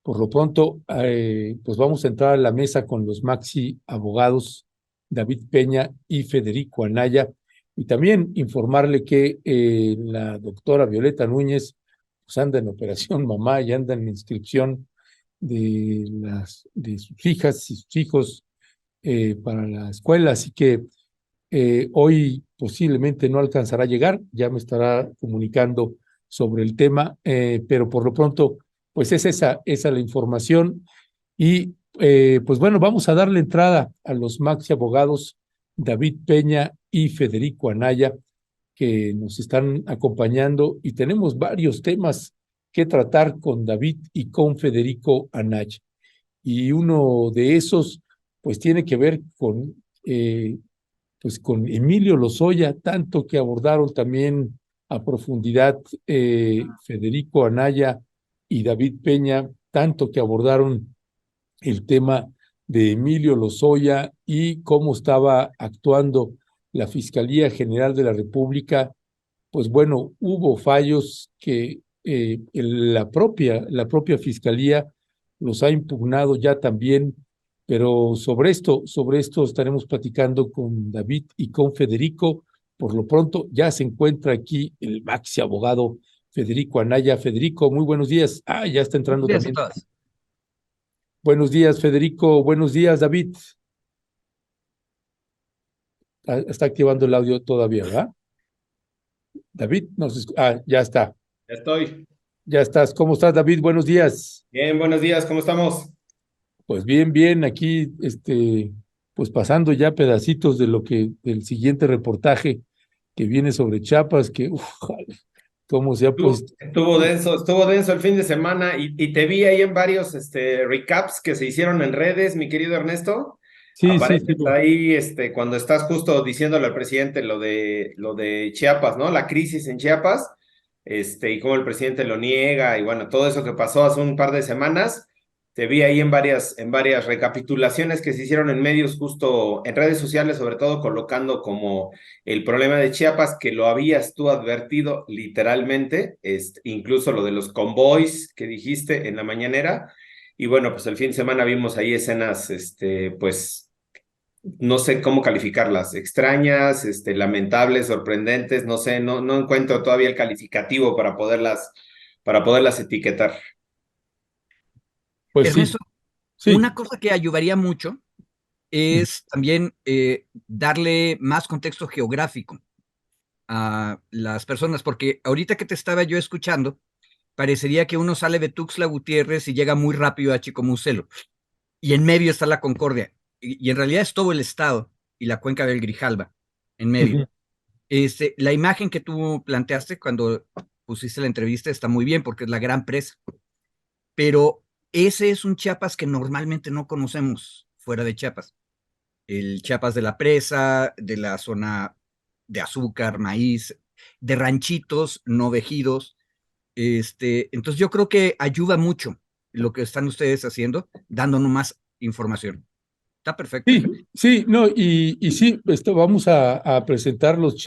Por lo pronto, pues vamos a entrar a la mesa con los maxi abogados David Peña y Federico Anaya, y también informarle que la doctora Violeta Núñez pues anda en operación mamá y anda en inscripción de sus hijas y sus hijos para la escuela, así que hoy posiblemente no alcanzará a llegar, ya me estará comunicando sobre el tema, pero por lo pronto, pues es esa la información. Y pues bueno, vamos a darle entrada a los maxi abogados David Peña y Federico Anaya, que nos están acompañando, y tenemos varios temas que tratar con David y con Federico Anaya. Y uno de esos, pues tiene que ver pues con Emilio Lozoya, tanto que abordaron también a profundidad Federico Anaya y David Peña, tanto que abordaron el tema de Emilio Lozoya y cómo estaba actuando la Fiscalía General de la República. Pues bueno, hubo fallos que la propia Fiscalía los ha impugnado ya también, pero sobre esto estaremos platicando con David y con Federico. Por lo pronto ya se encuentra aquí el maxi abogado Federico Anaya. Federico, muy buenos días. Ya está entrando Buenos días a también. todas. Buenos días, Federico. Buenos días, David. Está activando el audio todavía, ¿verdad? David, ya está. Ya estoy. Ya estás. ¿Cómo estás, David? Buenos días. Bien, buenos días, ¿cómo estamos? Pues bien, bien, aquí, pues pasando ya pedacitos del siguiente reportaje que viene sobre Chiapas, que, cómo se ha Estuvo, puesto. estuvo denso, estuvo denso el fin de semana y te vi ahí en varios recaps que se hicieron en redes, mi querido Ernesto. Sí, sí, sí. Apareces ahí cuando estás justo diciéndole al presidente lo de Chiapas, ¿no? La crisis en Chiapas, y cómo el presidente lo niega, y bueno, todo eso que pasó hace un par de semanas. Te vi ahí en varias recapitulaciones que se hicieron en medios, justo en redes sociales, sobre todo colocando como el problema de Chiapas, que lo habías tú advertido literalmente, incluso lo de los convoys que dijiste en la mañanera. Y bueno, pues el fin de semana vimos ahí escenas, pues no sé cómo calificarlas, extrañas, lamentables, sorprendentes, no sé, no encuentro todavía el calificativo para poderlas etiquetar. Pues sí, Ernesto, sí. una cosa que ayudaría mucho es también darle más contexto geográfico a las personas, porque ahorita que te estaba yo escuchando, parecería que uno sale de Tuxtla Gutiérrez y llega muy rápido a Chicomucelo, y en medio está la Concordia, y en realidad es todo el estado y la cuenca del Grijalba en medio. Ujú. La imagen que tú planteaste cuando pusiste la entrevista está muy bien porque es la gran presa, pero ese es un Chiapas que normalmente no conocemos fuera de Chiapas. El Chiapas de la presa, de la zona de azúcar, maíz, de ranchitos, no de ejidos. Entonces yo creo que ayuda mucho lo que están ustedes haciendo, dándonos más información. Está perfecto. Sí, sí, no, y sí, vamos a presentar los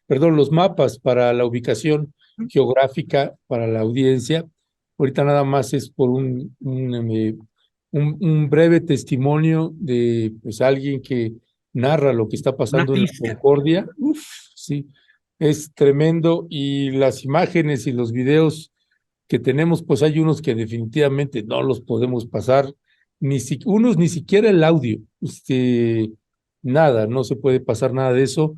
los mapas para la ubicación geográfica para la audiencia. Ahorita nada más es por un breve testimonio de pues alguien que narra lo que está Una pasando en la pista. Concordia. Uf, sí, es tremendo, y las imágenes y los videos que tenemos, pues hay unos que definitivamente no los podemos pasar, unos ni siquiera el audio, nada, no se puede pasar nada de eso,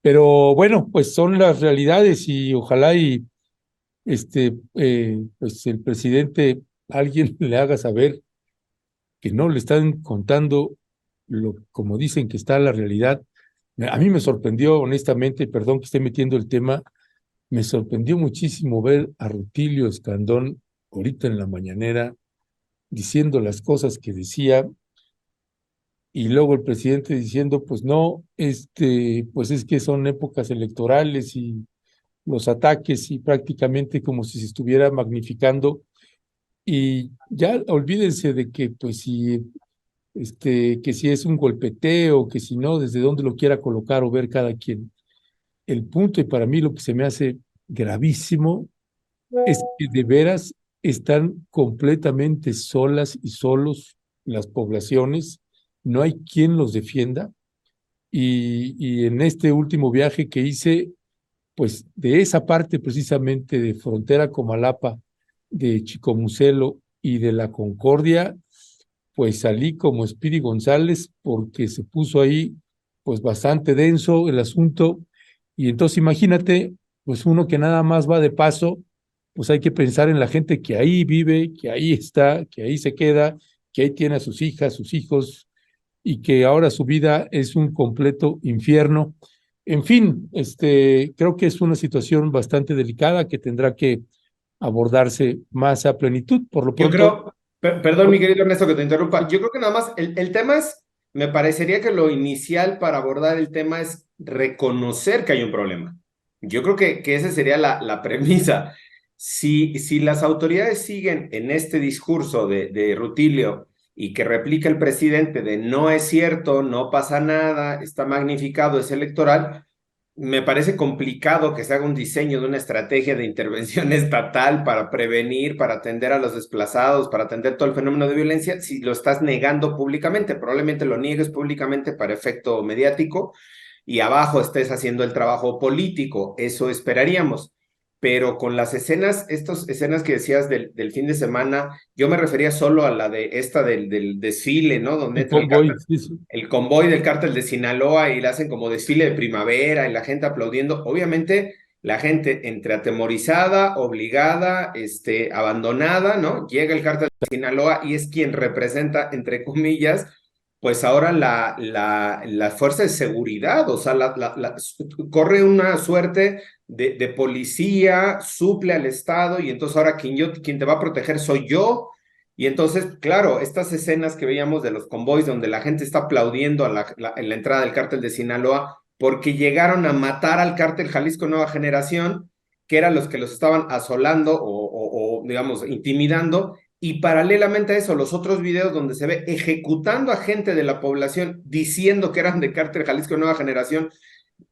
pero bueno, pues son las realidades, y ojalá y pues el presidente, alguien le haga saber que no le están contando como dicen que está la realidad. A mí me sorprendió, honestamente, perdón que esté metiendo el tema, me sorprendió muchísimo ver a Rutilio Escandón ahorita en la mañanera diciendo las cosas que decía, y luego el presidente diciendo, pues no, pues es que son épocas electorales y los ataques, y prácticamente como si se estuviera magnificando. Y ya olvídense de que pues que si es un golpeteo, que si no, desde dónde lo quiera colocar o ver cada quien. El punto, y para mí lo que se me hace gravísimo, es que de veras están completamente solas y solos las poblaciones, no hay quien los defienda, y en este último viaje que hice, pues de esa parte precisamente de frontera Comalapa, de Chicomucelo y de la Concordia, pues salí como Speedy González porque se puso ahí pues bastante denso el asunto, y entonces imagínate, pues uno que nada más va de paso, pues hay que pensar en la gente que ahí vive, que ahí está, que ahí se queda, que ahí tiene a sus hijas, sus hijos, y que ahora su vida es un completo infierno. En fin, creo que es una situación bastante delicada que tendrá que abordarse más a plenitud. Por lo Yo pronto, creo, perdón, mi querido Ernesto, que te interrumpa. Yo creo que nada más el tema es, me parecería que lo inicial para abordar el tema es reconocer que hay un problema. Yo creo que esa sería la premisa. Si las autoridades siguen en este discurso de Rutilio y que replica el presidente de no es cierto, no pasa nada, está magnificado, es electoral, me parece complicado que se haga un diseño de una estrategia de intervención estatal para prevenir, para atender a los desplazados, para atender todo el fenómeno de violencia, si lo estás negando públicamente. Probablemente lo niegues públicamente para efecto mediático y abajo estés haciendo el trabajo político. Eso esperaríamos. Pero con las escenas, estas escenas que decías del fin de semana, yo me refería solo a la de esta del desfile, ¿no? Donde el entra convoy, sí, sí. el convoy del cártel de Sinaloa y le hacen como desfile de primavera y la gente aplaudiendo. Obviamente, la gente entre atemorizada, obligada, abandonada, ¿no? Llega el cártel de Sinaloa y es quien representa, entre comillas, pues ahora la fuerza de seguridad, o sea, corre una suerte de policía, suple al Estado y entonces ahora quien te va a proteger soy yo. Y entonces, claro, estas escenas que veíamos de los convoys donde la gente está aplaudiendo en la entrada del cártel de Sinaloa porque llegaron a matar al cártel Jalisco Nueva Generación, que eran los que los estaban asolando o digamos, intimidando, y paralelamente a eso, los otros videos donde se ve ejecutando a gente de la población diciendo que eran de cártel Jalisco Nueva Generación,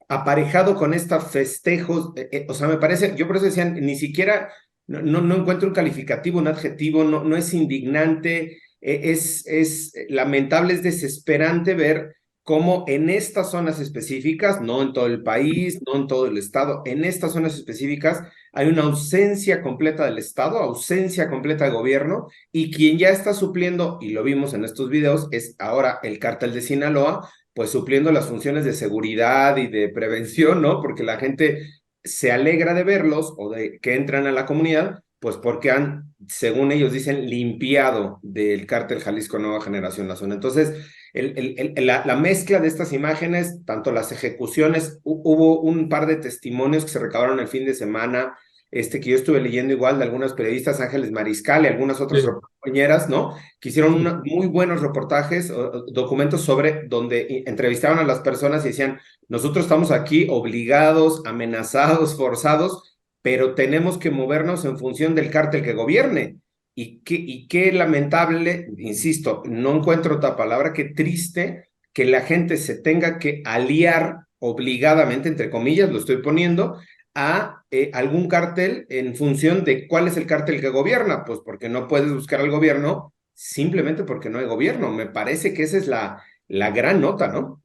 aparejado con estos festejos, o sea, me parece, yo por eso decían, ni siquiera, no encuentro un calificativo, un adjetivo, no es indignante, es lamentable, es desesperante ver cómo en estas zonas específicas, no en todo el país, no en todo el estado, en estas zonas específicas hay una ausencia completa del Estado, ausencia completa de gobierno, y quien ya está supliendo, y lo vimos en estos videos, es ahora el cártel de Sinaloa, pues supliendo las funciones de seguridad y de prevención, ¿no? Porque la gente se alegra de verlos o de que entran a la comunidad, pues porque han, según ellos dicen, limpiado del cártel Jalisco Nueva Generación la zona. Entonces, la mezcla de estas imágenes, tanto las ejecuciones, hubo un par de testimonios que se recabaron el fin de semana, que yo estuve leyendo igual de algunos periodistas, Ángeles Mariscal y algunas otras Sí, compañeras, ¿no? Que hicieron sí. muy buenos reportajes, documentos sobre donde entrevistaban a las personas y decían, nosotros estamos aquí obligados, amenazados, forzados, pero tenemos que movernos en función del cártel que gobierne. Y qué lamentable, insisto, no encuentro otra palabra, qué triste que la gente se tenga que aliar obligadamente, entre comillas, lo estoy poniendo, a algún cártel en función de cuál es el cártel que gobierna, pues porque no puedes buscar al gobierno simplemente porque no hay gobierno. Me parece que esa es la gran nota, ¿no?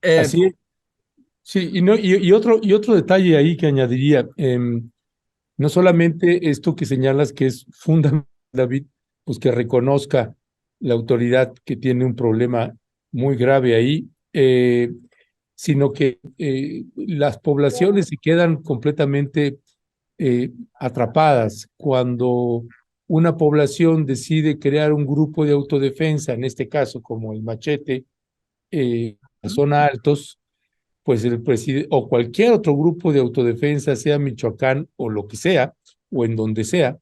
Eh, Así es. Sí, y otro detalle ahí que añadiría, no solamente esto que señalas que es fundamental, David, pues que reconozca la autoridad que tiene un problema muy grave ahí, sino que las poblaciones se quedan completamente atrapadas cuando una población decide crear un grupo de autodefensa, en este caso como el Machete, la zona Altos, pues el presidente o cualquier otro grupo de autodefensa, sea Michoacán o lo que sea, o en donde sea,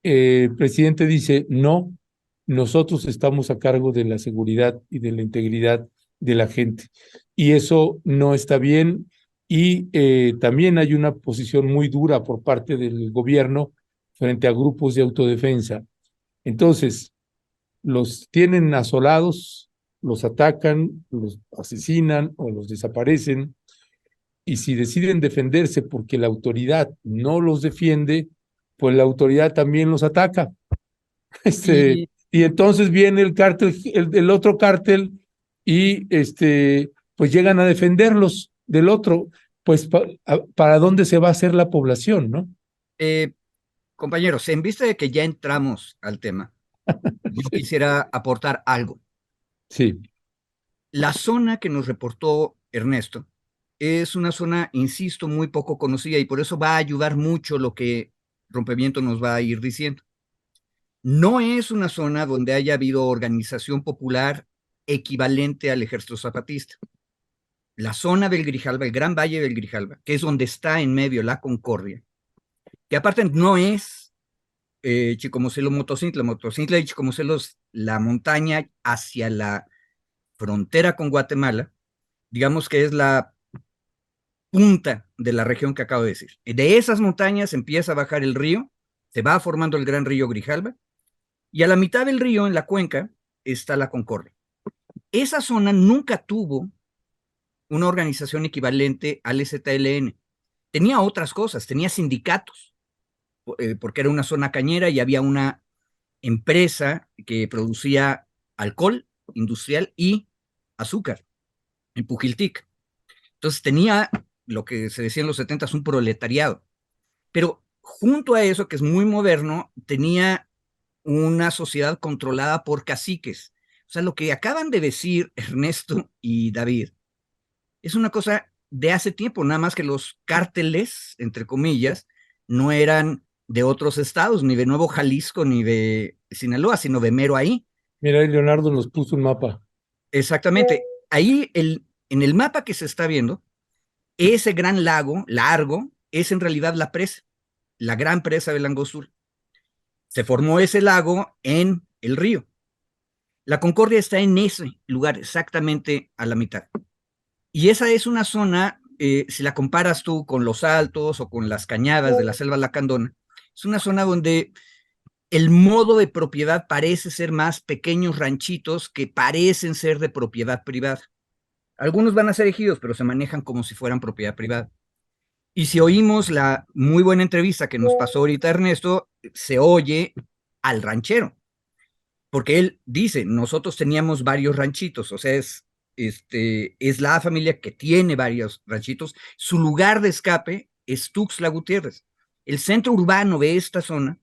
el presidente dice, no, nosotros estamos a cargo de la seguridad y de la integridad de la gente. Y eso no está bien. Y también hay una posición muy dura por parte del gobierno frente a grupos de autodefensa. Entonces, los tienen asolados, los atacan, los asesinan o los desaparecen, y si deciden defenderse porque la autoridad no los defiende, pues la autoridad también los ataca. Y Y entonces viene el cártel, el otro cártel, y pues llegan a defenderlos del otro. Pues para dónde se va a hacer la población, ¿no? compañeros, en vista de que ya entramos al tema, yo Sí. quisiera aportar algo. Sí. La zona que nos reportó Ernesto es una zona, insisto, muy poco conocida y por eso va a ayudar mucho lo que Rompimiento nos va a ir diciendo. No es una zona donde haya habido organización popular equivalente al Ejército Zapatista. La zona del Grijalva, el Gran Valle del Grijalva, que es donde está en medio la Concordia, que aparte no es Chicomucelo Motocintla. Motocintla y Chicomucelo es la montaña hacia la frontera con Guatemala, digamos que es la punta de la región que acabo de decir. De esas montañas empieza a bajar el río, se va formando el gran río Grijalva, y a la mitad del río, en la cuenca, está la Concordia. Esa zona nunca tuvo una organización equivalente al ZLN. Tenía otras cosas, tenía sindicatos, porque era una zona cañera y había una empresa que producía alcohol industrial y azúcar en Pujiltic. Entonces tenía lo que se decía en los 70s, un proletariado. Pero junto a eso, que es muy moderno, tenía una sociedad controlada por caciques. O sea, lo que acaban de decir Ernesto y David es una cosa de hace tiempo, nada más que los cárteles, entre comillas, no eran de otros estados, ni de Nuevo Jalisco, ni de Sinaloa, sino de mero ahí. Mira, ahí Leonardo nos puso un mapa. Exactamente. Ahí, en el mapa que se está viendo, ese gran lago largo es en realidad la presa, la gran presa del Angostura. Se formó ese lago en el río. La Concordia está en ese lugar, exactamente a la mitad. Y esa es una zona, si la comparas tú con los Altos o con las cañadas de la selva lacandona, es una zona donde el modo de propiedad parece ser más pequeños ranchitos que parecen ser de propiedad privada. Algunos van a ser ejidos, pero se manejan como si fueran propiedad privada. Y si oímos la muy buena entrevista que nos pasó ahorita Ernesto, se oye al ranchero, porque él dice, nosotros teníamos varios ranchitos, o sea, es la familia que tiene varios ranchitos, su lugar de escape es Tuxtla Gutiérrez. El centro urbano de esta zona,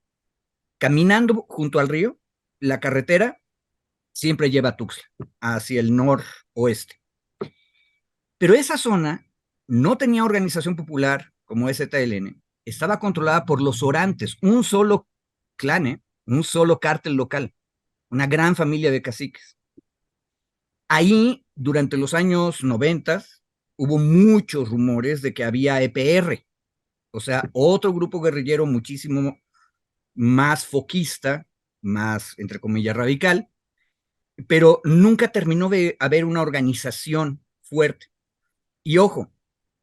caminando junto al río, la carretera siempre lleva a Tuxtla, hacia el noroeste. Pero esa zona no tenía organización popular como ZLN, estaba controlada por los orantes, un solo clan, un solo cártel local, una gran familia de caciques. Ahí, durante los años 90, hubo muchos rumores de que había EPR, o sea, otro grupo guerrillero muchísimo más foquista, más, entre comillas, radical, pero nunca terminó de haber una organización fuerte. Y ojo,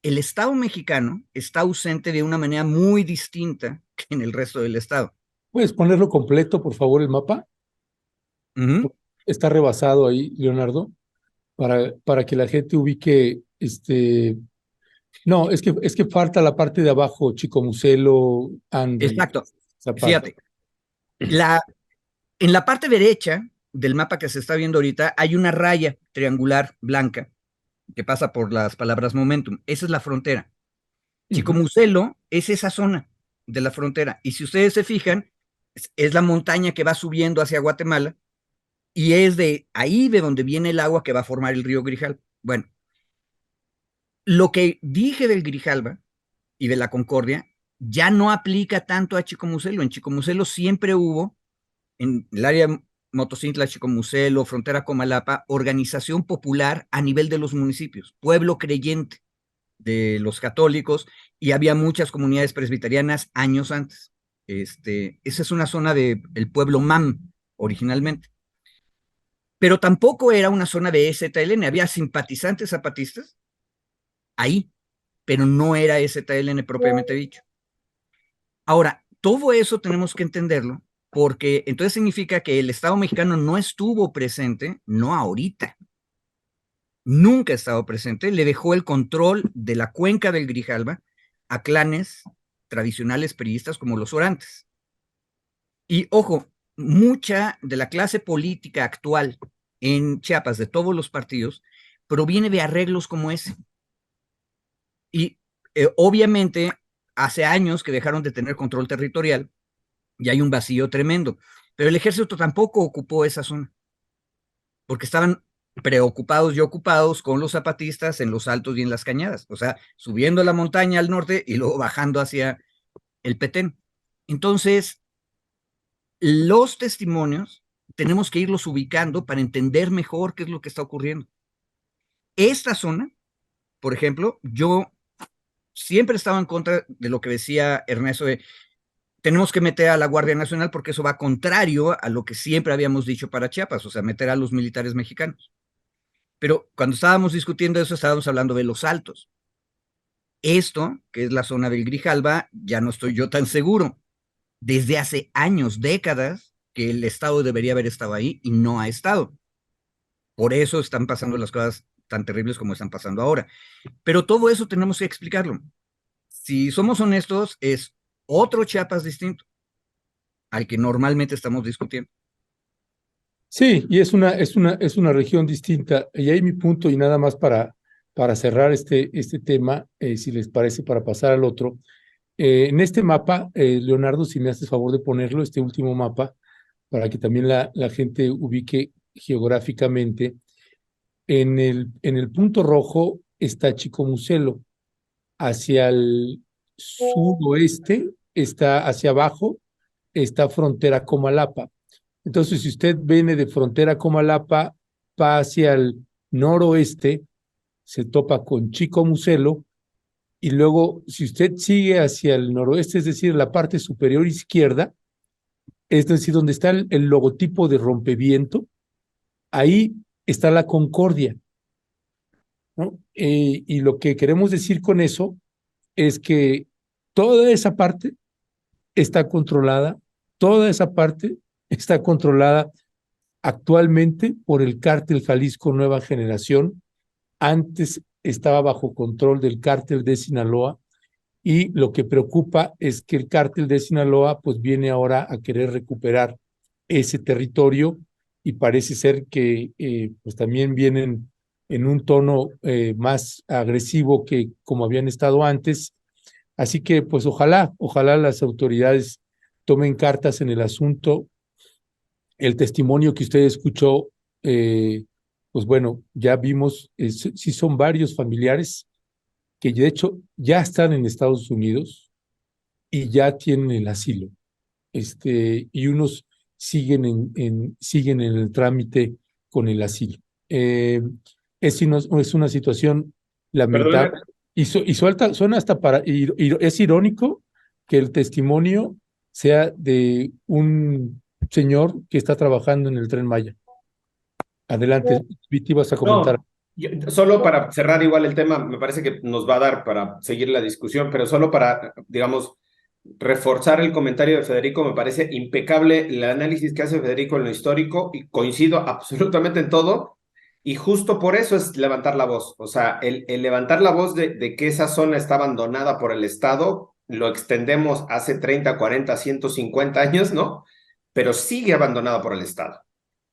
el Estado mexicano está ausente de una manera muy distinta que en el resto del Estado. ¿Puedes ponerlo completo, por favor, el mapa? Está rebasado ahí, Leonardo, para que la gente ubique, no, es que falta la parte de abajo, Chicomucelo, Andy, Exacto. Zapata. Fíjate, en la parte derecha del mapa que se está viendo ahorita hay una raya triangular blanca que pasa por las palabras momentum. Esa es la frontera. Chicomucelo es esa zona de la frontera. Y si ustedes se fijan, es la montaña que va subiendo hacia Guatemala y es de ahí de donde viene el agua que va a formar el río Grijalva. Bueno, lo que dije del Grijalva y de la Concordia ya no aplica tanto a Chicomucelo. En Chicomucelo siempre hubo, en el área Motocintla, Chicomucelo, frontera Comalapa, organización popular a nivel de los municipios, pueblo creyente de los católicos, y había muchas comunidades presbiterianas años antes. Esa es una zona del pueblo MAM originalmente. Pero tampoco era una zona de EZLN, había simpatizantes zapatistas ahí, pero no era EZLN propiamente dicho. Ahora, todo eso tenemos que entenderlo, porque entonces significa que el Estado mexicano no estuvo presente, no ahorita, nunca ha estado presente, le dejó el control de la cuenca del Grijalva a clanes tradicionales priistas como los orantes. Y ojo, mucha de la clase política actual en Chiapas, de todos los partidos, proviene de arreglos como ese. Y obviamente hace años que dejaron de tener control territorial y hay un vacío tremendo. Pero el ejército tampoco ocupó esa zona, porque estaban preocupados y ocupados con los zapatistas en los altos y en las cañadas, o sea, subiendo la montaña al norte y luego bajando hacia el Petén. Entonces, los testimonios tenemos que irlos ubicando para entender mejor qué es lo que está ocurriendo. Esta zona, por ejemplo, yo siempre estaba en contra de lo que decía Ernesto de tenemos que meter a la Guardia Nacional porque eso va contrario a lo que siempre habíamos dicho para Chiapas, o sea, meter a los militares mexicanos. Pero cuando estábamos discutiendo eso, estábamos hablando de los altos. Esto, que es la zona del Grijalva, ya no estoy yo tan seguro. Desde hace años, décadas, que el Estado debería haber estado ahí y no ha estado. Por eso están pasando las cosas tan terribles como están pasando ahora. Pero todo eso tenemos que explicarlo. Si somos honestos, es otro Chiapas distinto al que normalmente estamos discutiendo. Sí, y es una región distinta. Y ahí mi punto, y nada más para cerrar este tema, si les parece, para pasar al otro. En este mapa, Leonardo, si me haces favor de ponerlo, este último mapa, para que también la gente ubique geográficamente, en el punto rojo está Chicomucelo, hacia el suroeste, está hacia abajo, está frontera Comalapa. Entonces, si usted viene de frontera Comalapa, va hacia el noroeste, se topa con Chicomucelo, y luego, si usted sigue hacia el noroeste, es decir, la parte superior izquierda, es decir, donde está el logotipo de Rompeviento, ahí está la Concordia, ¿no? Y lo que queremos decir con eso es que toda esa parte está controlada, toda esa parte está controlada actualmente por el cártel Jalisco Nueva Generación. Antes estaba bajo control del cártel de Sinaloa, y lo que preocupa es que el cártel de Sinaloa pues viene ahora a querer recuperar ese territorio, y parece ser que pues también vienen en un tono más agresivo que como habían estado antes. Así que pues ojalá las autoridades tomen cartas en el asunto. El testimonio que usted escuchó, pues bueno, ya vimos, sí son varios familiares que de hecho ya están en Estados Unidos y ya tienen el asilo, y unos siguen en el trámite con el asilo. Es una situación lamentable. Perdón, Suena hasta es irónico que el testimonio sea de un señor que está trabajando en el Tren Maya. Adelante, Viti, vas a comentar. no, solo para cerrar igual el tema, me parece que nos va a dar para seguir la discusión, pero solo para, digamos, reforzar el comentario de Federico, me parece impecable el análisis que hace Federico en lo histórico y coincido absolutamente en todo, y justo por eso es levantar la voz, o sea, el levantar la voz de que esa zona está abandonada por el Estado, lo extendemos hace 30, 40, 150 años, ¿no? Pero sigue abandonada por el Estado.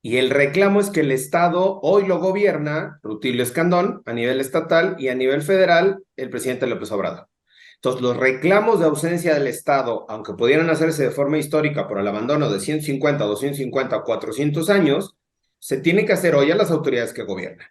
Y el reclamo es que el Estado hoy lo gobierna Rutilio Escandón a nivel estatal y a nivel federal el presidente López Obrador. Entonces, los reclamos de ausencia del Estado, aunque pudieran hacerse de forma histórica por el abandono de 150, 250, 400 años, se tiene que hacer hoy a las autoridades que gobiernan.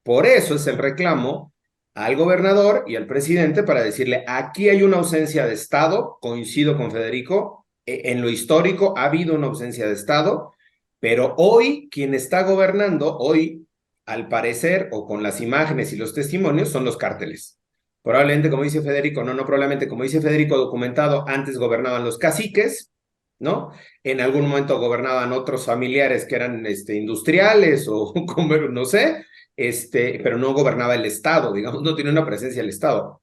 Por eso es el reclamo al gobernador y al presidente para decirle, aquí hay una ausencia de Estado, coincido con Federico, en lo histórico ha habido una ausencia de Estado, pero hoy quien está gobernando, hoy, al parecer, o con las imágenes y los testimonios, son los cárteles. Probablemente, como dice Federico, probablemente, como dice Federico, documentado, antes gobernaban los caciques, ¿no? En algún momento gobernaban otros familiares que eran industriales o no sé, pero no gobernaba el Estado, digamos, no tiene una presencia el Estado.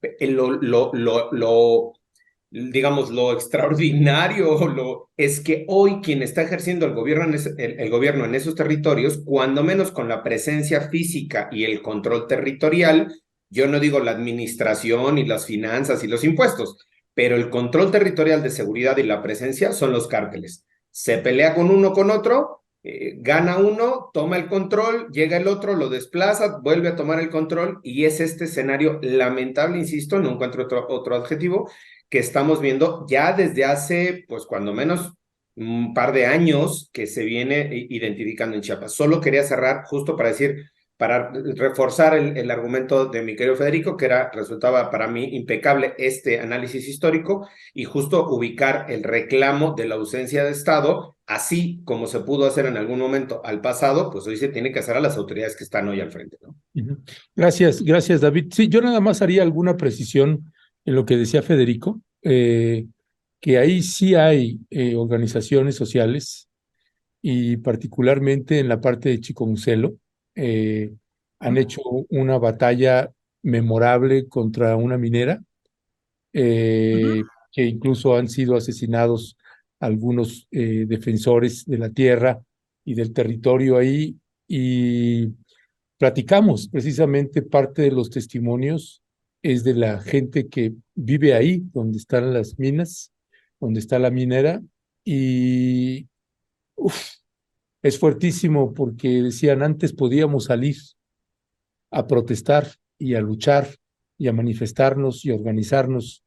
Digamos, lo extraordinario es que hoy quien está ejerciendo el gobierno en esos territorios, cuando menos con la presencia física y el control territorial, yo no digo la administración y las finanzas y los impuestos, pero el control territorial de seguridad y la presencia son los cárteles. Se pelea con uno con otro, gana uno, toma el control, llega el otro, lo desplaza, vuelve a tomar el control y es este escenario lamentable, insisto, no encuentro otro adjetivo, que estamos viendo ya desde hace, pues cuando menos un par de años que se viene identificando en Chiapas. Solo quería cerrar justo para decir, para reforzar el argumento de mi querido Federico, que resultaba para mí impecable este análisis histórico y justo ubicar el reclamo de la ausencia de Estado, así como se pudo hacer en algún momento al pasado, pues hoy se tiene que hacer a las autoridades que están hoy al frente, ¿no? Gracias, gracias, David. Sí, yo nada más haría alguna precisión en lo que decía Federico, que ahí sí hay organizaciones sociales y particularmente en la parte de Chiconzuelo, han hecho una batalla memorable contra una minera, que incluso han sido asesinados algunos defensores de la tierra y del territorio ahí, y platicamos precisamente parte de los testimonios es de la gente que vive ahí, donde están las minas, donde está la minera, y es fuertísimo porque decían antes podíamos salir a protestar y a luchar y a manifestarnos y a organizarnos.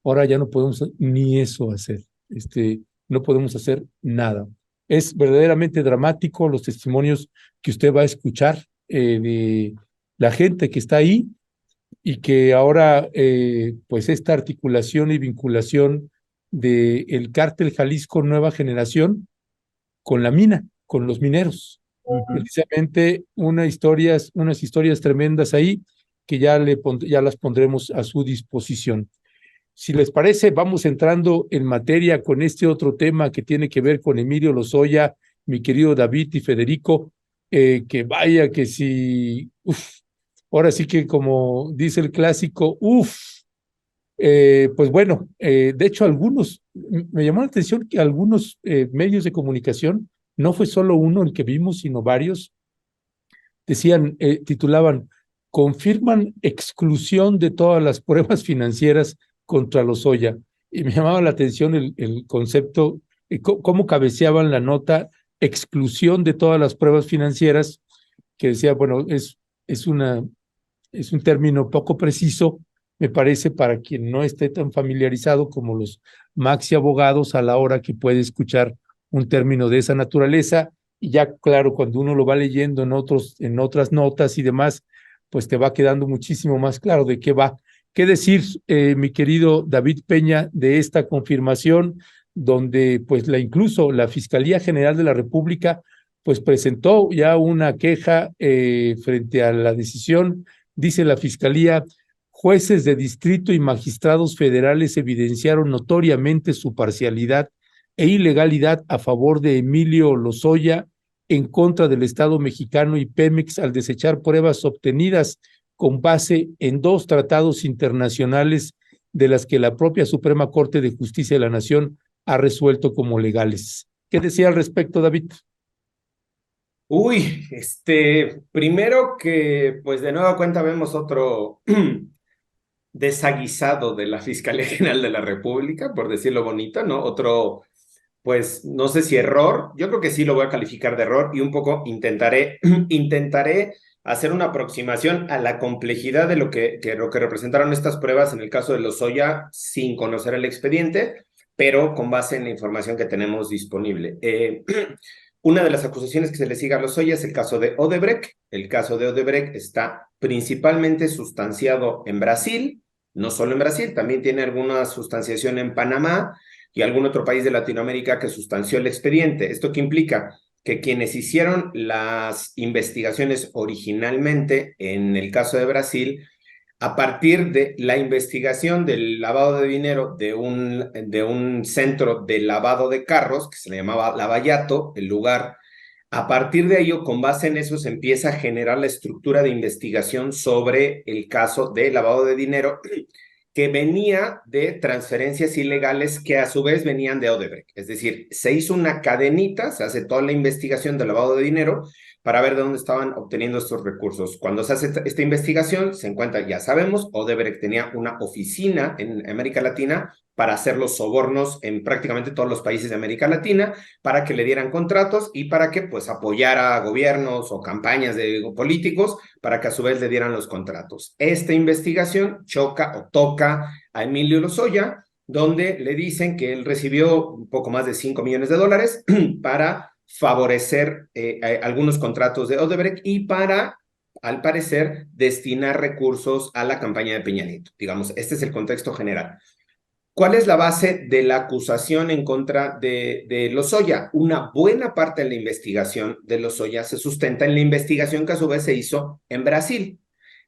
Ahora ya no podemos ni eso hacer. No podemos hacer nada. Es verdaderamente dramático los testimonios que usted va a escuchar de la gente que está ahí y que ahora, pues esta articulación y vinculación del cártel Jalisco Nueva Generación con la mina, con los mineros. Precisamente unas historias tremendas ahí que ya las pondremos a su disposición. Si les parece, vamos entrando en materia con este otro tema que tiene que ver con Emilio Lozoya, mi querido David y Federico, que vaya que si, ahora sí que como dice el clásico, pues bueno, de hecho me llamó la atención que algunos medios de comunicación, no fue solo uno el que vimos, sino varios, decían, titulaban, confirman exclusión de todas las pruebas financieras contra Lozoya. Y me llamaba la atención el concepto, cómo cabeceaban la nota, exclusión de todas las pruebas financieras, que decía, bueno, es un término poco preciso, me parece, para quien no esté tan familiarizado como los maxi abogados a la hora que puede escuchar un término de esa naturaleza. Y ya, claro, cuando uno lo va leyendo en otras notas y demás, pues te va quedando muchísimo más claro de qué va. ¿Qué decir, mi querido David Peña, de esta confirmación, donde pues incluso la Fiscalía General de la República pues presentó ya una queja frente a la decisión? Dice la Fiscalía, jueces de distrito y magistrados federales evidenciaron notoriamente su parcialidad e ilegalidad a favor de Emilio Lozoya en contra del Estado mexicano y Pemex al desechar pruebas obtenidas con base en 2 tratados internacionales de las que la propia Suprema Corte de Justicia de la Nación ha resuelto como legales. ¿Qué decía al respecto, David? Primero que, pues de nueva cuenta vemos otro desaguisado de la Fiscalía General de la República, por decirlo bonito, ¿no? Otro, pues, no sé si error, yo creo que sí lo voy a calificar de error y un poco intentaré hacer una aproximación a la complejidad de lo que representaron estas pruebas en el caso de Lozoya sin conocer el expediente, pero con base en la información que tenemos disponible. Una de las acusaciones que se le sigue a Lozoya es el caso de Odebrecht. El caso de Odebrecht está principalmente sustanciado en Brasil, no solo en Brasil, también tiene alguna sustanciación en Panamá y algún otro país de Latinoamérica que sustanció el expediente. ¿Esto qué implica? Que quienes hicieron las investigaciones originalmente en el caso de Brasil, a partir de la investigación del lavado de dinero de un centro de lavado de carros, que se le llamaba Lavallato, el lugar, a partir de ello, con base en eso, se empieza a generar la estructura de investigación sobre el caso de lavado de dinero, que venía de transferencias ilegales que a su vez venían de Odebrecht. Es decir, se hizo una cadenita, se hace toda la investigación del lavado de dinero para ver de dónde estaban obteniendo estos recursos. Cuando se hace esta investigación, se encuentra, ya sabemos, Odebrecht tenía una oficina en América Latina para hacer los sobornos en prácticamente todos los países de América Latina, para que le dieran contratos y para que pues apoyara a gobiernos o campañas de políticos, para que a su vez le dieran los contratos. Esta investigación choca o toca a Emilio Lozoya, donde le dicen que él recibió un poco más de $5 millones para favorecer algunos contratos de Odebrecht y para, al parecer, destinar recursos a la campaña de Peña Nieto. Digamos, este es el contexto general. ¿Cuál es la base de la acusación en contra de Lozoya? Una buena parte de la investigación de Lozoya se sustenta en la investigación que a su vez se hizo en Brasil.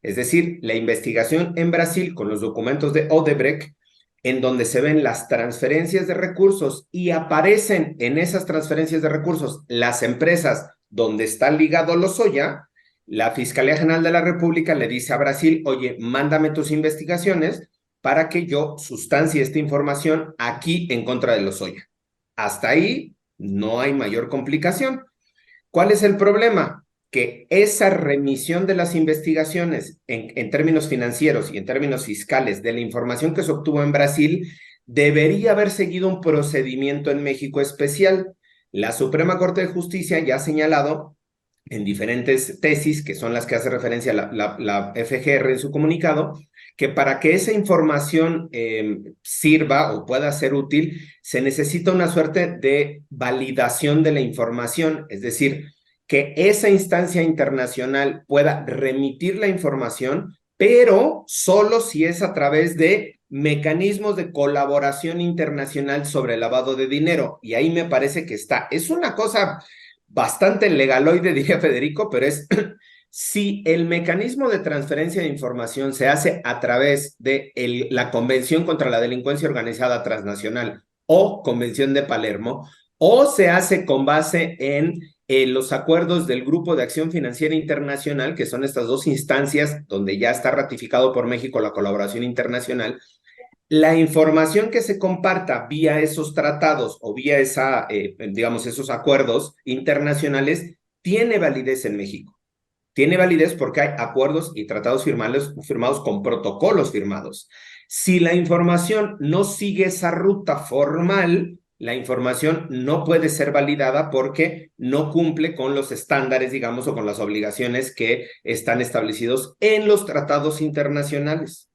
Es decir, la investigación en Brasil con los documentos de Odebrecht, en donde se ven las transferencias de recursos y aparecen en esas transferencias de recursos las empresas donde está ligado Lozoya, la Fiscalía General de la República le dice a Brasil, oye, mándame tus investigaciones para que yo sustancie esta información aquí en contra de Lozoya. Hasta ahí no hay mayor complicación. ¿Cuál es el problema? Que esa remisión de las investigaciones en términos financieros y en términos fiscales de la información que se obtuvo en Brasil debería haber seguido un procedimiento en México especial. La Suprema Corte de Justicia ya ha señalado en diferentes tesis, que son las que hace referencia la FGR en su comunicado, que para que esa información sirva o pueda ser útil, se necesita una suerte de validación de la información, es decir, que esa instancia internacional pueda remitir la información, pero solo si es a través de mecanismos de colaboración internacional sobre el lavado de dinero. Y ahí me parece que está. Es una cosa bastante legaloide, diría Federico, pero es si el mecanismo de transferencia de información se hace a través de la Convención contra la Delincuencia Organizada Transnacional o Convención de Palermo, o se hace con base en los acuerdos del Grupo de Acción Financiera Internacional, que son estas dos instancias donde ya está ratificado por México la colaboración internacional, la información que se comparta vía esos tratados o vía esos acuerdos internacionales tiene validez en México. Tiene validez porque hay acuerdos y tratados firmados con protocolos firmados. Si la información no sigue esa ruta formal, la información no puede ser validada porque no cumple con los estándares, digamos, o con las obligaciones que están establecidos en los tratados internacionales.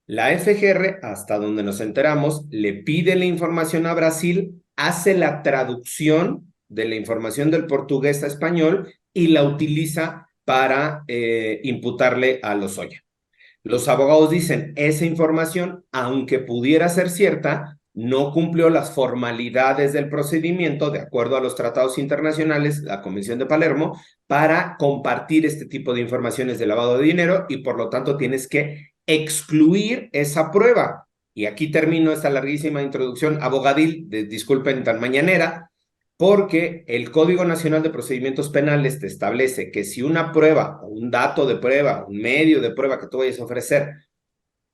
La FGR, hasta donde nos enteramos, le pide la información a Brasil, hace la traducción de la información del portugués a español y la utiliza para imputarle a Lozoya. Los abogados dicen, esa información, aunque pudiera ser cierta, no cumplió las formalidades del procedimiento de acuerdo a los tratados internacionales, la Convención de Palermo, para compartir este tipo de informaciones de lavado de dinero y por lo tanto tienes que excluir esa prueba. Y aquí termino esta larguísima introducción abogadil, disculpen tan mañanera, porque el Código Nacional de Procedimientos Penales te establece que si una prueba, un dato de prueba, un medio de prueba que tú vayas a ofrecer,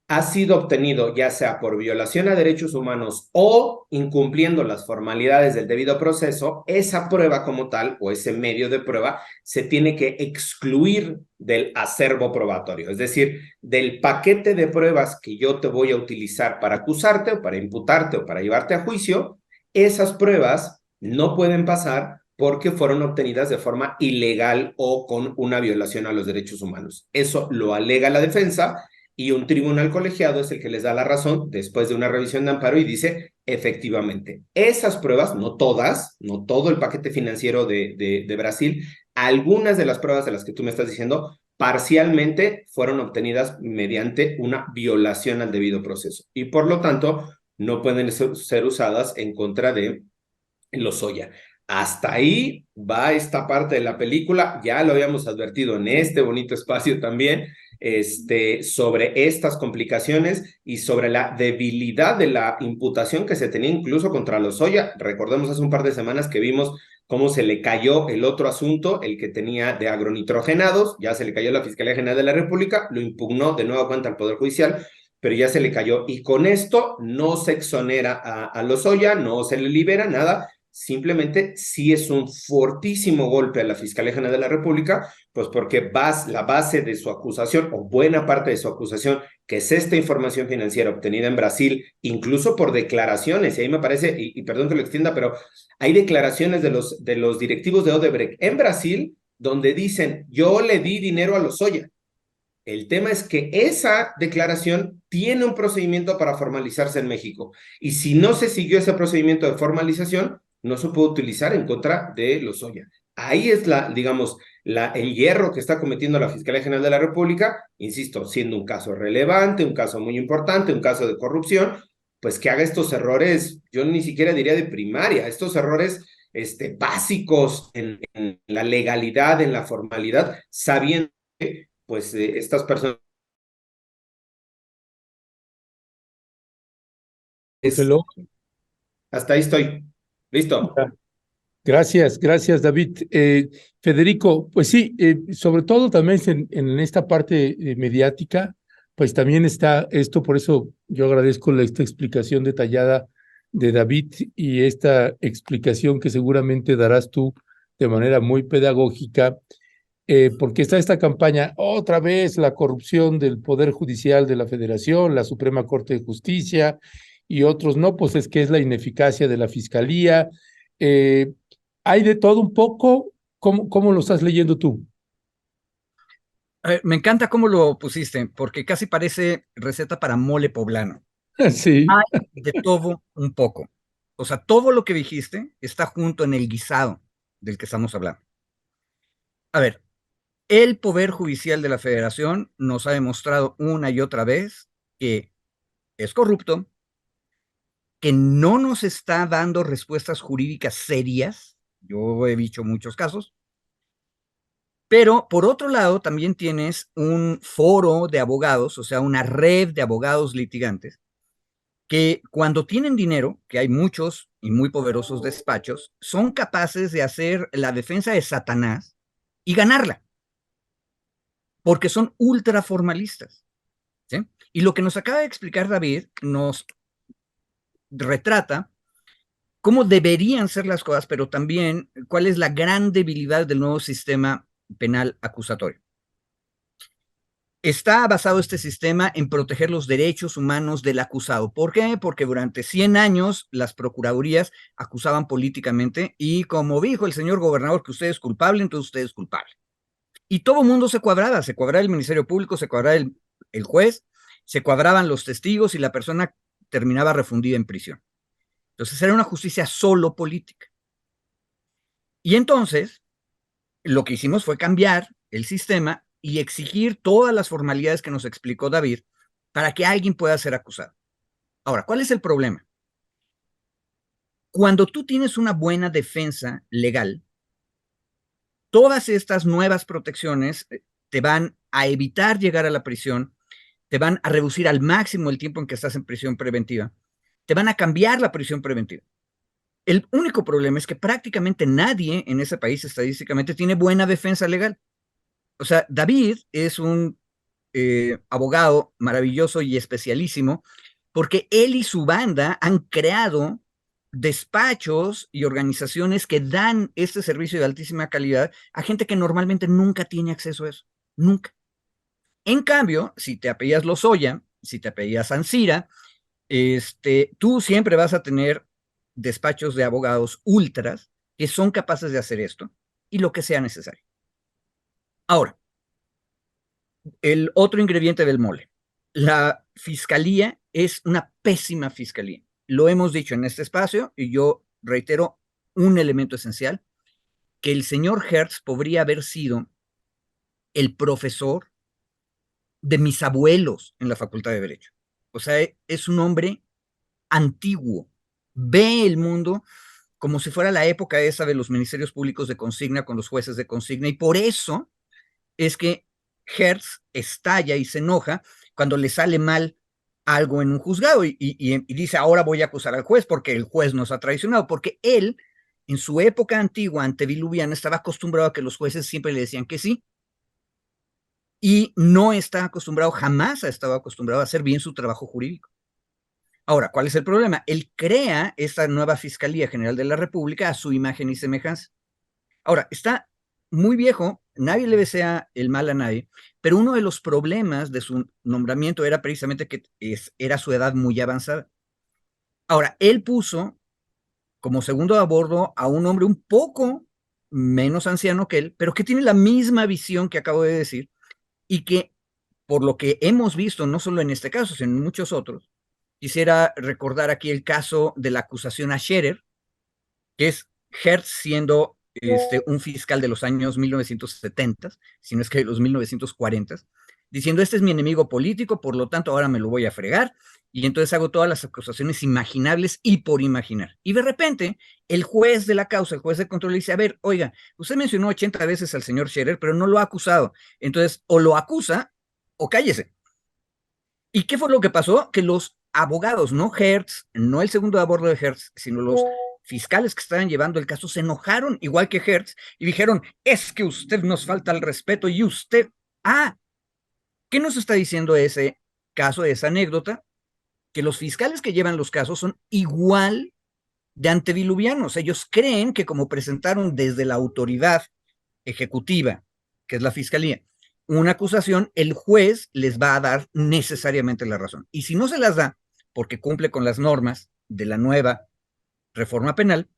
ha sido obtenido ya sea por violación a derechos humanos o incumpliendo las formalidades del debido proceso, esa prueba como tal o ese medio de prueba se tiene que excluir del acervo probatorio, es decir, del paquete de pruebas que yo te voy a utilizar para acusarte o para imputarte o para llevarte a juicio. Esas pruebas no pueden pasar porque fueron obtenidas de forma ilegal o con una violación a los derechos humanos. Eso lo alega la defensa y un tribunal colegiado es el que les da la razón después de una revisión de amparo y dice, efectivamente, esas pruebas, no todas, no todo el paquete financiero de Brasil, algunas de las pruebas de las que tú me estás diciendo, parcialmente fueron obtenidas mediante una violación al debido proceso y por lo tanto no pueden ser usadas en contra de Lozoya. Hasta ahí va esta parte de la película, ya lo habíamos advertido en este bonito espacio también, sobre estas complicaciones y sobre la debilidad de la imputación que se tenía incluso contra Lozoya. Recordemos hace un par de semanas que vimos cómo se le cayó el otro asunto, el que tenía de agronitrogenados, ya se le cayó a la Fiscalía General de la República, lo impugnó de nueva cuenta al Poder Judicial, pero ya se le cayó y con esto no se exonera a Lozoya, no se le libera nada, simplemente sí es un fortísimo golpe a la Fiscalía General de la República, pues porque la base de su acusación, o buena parte de su acusación, que es esta información financiera obtenida en Brasil, incluso por declaraciones, y ahí me parece, y perdón que lo extienda, pero hay declaraciones de los directivos de Odebrecht en Brasil, donde dicen, yo le di dinero a Lozoya. El tema es que esa declaración tiene un procedimiento para formalizarse en México. Y si no se siguió ese procedimiento de formalización, no se puede utilizar en contra de Lozoya. Ahí es digamos, el hierro que está cometiendo la Fiscalía General de la República, insisto, siendo un caso relevante, un caso muy importante, un caso de corrupción, pues que haga estos errores, yo ni siquiera diría de primaria, estos errores básicos en la legalidad, en la formalidad, sabiendo que pues estas personas Ángelo. hasta ahí estoy. Listo. Gracias, gracias, David. Federico, pues sí, sobre todo también en esta parte mediática, pues también está esto, por eso yo agradezco esta explicación detallada de David y esta explicación que seguramente darás tú de manera muy pedagógica, porque está esta campaña, otra vez la corrupción del Poder Judicial de la Federación, la Suprema Corte de Justicia y otros, no, pues es que es la ineficacia de la Fiscalía. Eh, Hay de todo un poco. ¿Cómo lo estás leyendo tú? Me encanta cómo lo pusiste, porque casi parece receta para mole poblano. Sí, Hay de todo un poco. O sea, todo lo que dijiste está junto en el guisado del que estamos hablando. A ver, el Poder Judicial de la Federación nos ha demostrado una y otra vez que es corrupto, que no nos está dando respuestas jurídicas serias. Yo he dicho muchos casos. Pero por otro lado, también tienes un foro de abogados, o sea, una red de abogados litigantes, que cuando tienen dinero, que hay muchos y muy poderosos despachos, son capaces de hacer la defensa de Satanás y ganarla, porque son ultra formalistas. ¿Sí? Y lo que nos acaba de explicar David nos retrata cómo deberían ser las cosas, pero también cuál es la gran debilidad del nuevo sistema penal acusatorio. Está basado este sistema en proteger los derechos humanos del acusado. ¿Por qué? Porque durante 100 años las procuradurías acusaban políticamente y como dijo el señor gobernador que usted es culpable, entonces usted es culpable. Y todo el mundo se cuadraba el Ministerio Público, se cuadraba el juez, se cuadraban los testigos y la persona terminaba refundida en prisión. Entonces era una justicia solo política. Y entonces lo que hicimos fue cambiar el sistema y exigir todas las formalidades que nos explicó David para que alguien pueda ser acusado. Ahora, ¿cuál es el problema? Cuando tú tienes una buena defensa legal, todas estas nuevas protecciones te van a evitar llegar a la prisión, te van a reducir al máximo el tiempo en que estás en prisión preventiva, te van a cambiar la prisión preventiva. El único problema es que prácticamente nadie en ese país estadísticamente tiene buena defensa legal. O sea, David es un abogado maravilloso y especialísimo porque él y su banda han creado despachos y organizaciones que dan este servicio de altísima calidad a gente que normalmente nunca tiene acceso a eso. Nunca. En cambio, si te apellidas Lozoya, si te apellidas Ancira, tú siempre vas a tener despachos de abogados ultras que son capaces de hacer esto y lo que sea necesario. Ahora, el otro ingrediente del mole. La fiscalía es una pésima fiscalía. Lo hemos dicho en este espacio y yo reitero un elemento esencial, que el señor Hertz podría haber sido el profesor de mis abuelos en la Facultad de Derecho. O sea, es un hombre antiguo, ve el mundo como si fuera la época esa de los ministerios públicos de consigna con los jueces de consigna y por eso es que Hertz estalla y se enoja cuando le sale mal algo en un juzgado y dice, ahora voy a acusar al juez porque el juez nos ha traicionado, porque él, en su época antigua, antediluviana, estaba acostumbrado a que los jueces siempre le decían que sí y no está acostumbrado, jamás ha estado acostumbrado a hacer bien su trabajo jurídico. Ahora, ¿cuál es el problema? Él crea esta nueva Fiscalía General de la República a su imagen y semejanza. Ahora, está muy viejo, nadie le desea el mal a nadie, pero uno de los problemas de su nombramiento era precisamente que era su edad muy avanzada. Ahora, él puso como segundo a bordo a un hombre un poco menos anciano que él, pero que tiene la misma visión que acabo de decir y que, por lo que hemos visto, no solo en este caso, sino en muchos otros, quisiera recordar aquí el caso de la acusación a Scherer, que es Hertz siendo un fiscal de los años 1970, si no es que de los 1940, diciendo, este es mi enemigo político, por lo tanto ahora me lo voy a fregar, y entonces hago todas las acusaciones imaginables y por imaginar. Y de repente, el juez de la causa, el juez de control, le dice, a ver, oiga, usted mencionó 80 veces al señor Scherer, pero no lo ha acusado. Entonces, o lo acusa o cállese. ¿Y qué fue lo que pasó? Que los abogados, no Hertz, no el segundo a bordo de Hertz, sino los fiscales que estaban llevando el caso se enojaron, igual que Hertz, y dijeron, es que usted nos falta el respeto y usted... ¿Qué nos está diciendo ese caso, esa anécdota? Que los fiscales que llevan los casos son igual de antediluvianos. Ellos creen que como presentaron desde la autoridad ejecutiva, que es la fiscalía, una acusación, el juez les va a dar necesariamente la razón. Y si no se las da, porque cumple con las normas de la nueva reforma penal,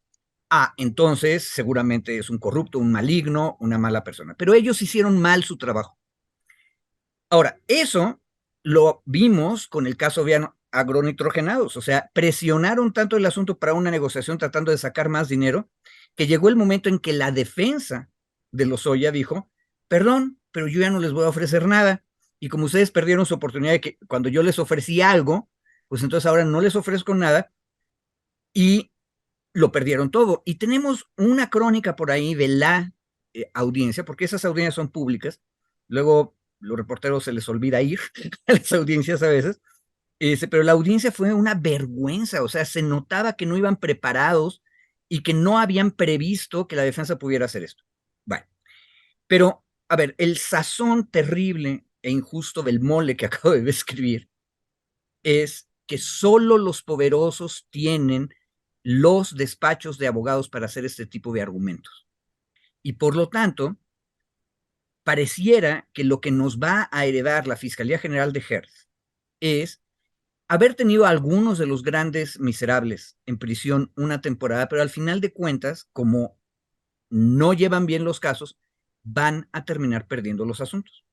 entonces seguramente es un corrupto, un maligno, una mala persona. Pero ellos hicieron mal su trabajo. Ahora, eso lo vimos con el caso de agronitrogenados, o sea, presionaron tanto el asunto para una negociación tratando de sacar más dinero, que llegó el momento en que la defensa de Lozoya dijo, perdón, pero yo ya no les voy a ofrecer nada, y como ustedes perdieron su oportunidad de que cuando yo les ofrecí algo, pues entonces ahora no les ofrezco nada, y lo perdieron todo. Y tenemos una crónica por ahí de la audiencia, porque esas audiencias son públicas, luego los reporteros se les olvida ir a las audiencias a veces, pero la audiencia fue una vergüenza, o sea, se notaba que no iban preparados y que no habían previsto que la defensa pudiera hacer esto. Bueno, pero, a ver, el sazón terrible e injusto del mole que acabo de describir es que solo los poderosos tienen los despachos de abogados para hacer este tipo de argumentos. Y por lo tanto, pareciera que lo que nos va a heredar la Fiscalía General de Hertz es haber tenido a algunos de los grandes miserables en prisión una temporada, pero al final de cuentas, como no llevan bien los casos, van a terminar perdiendo los asuntos.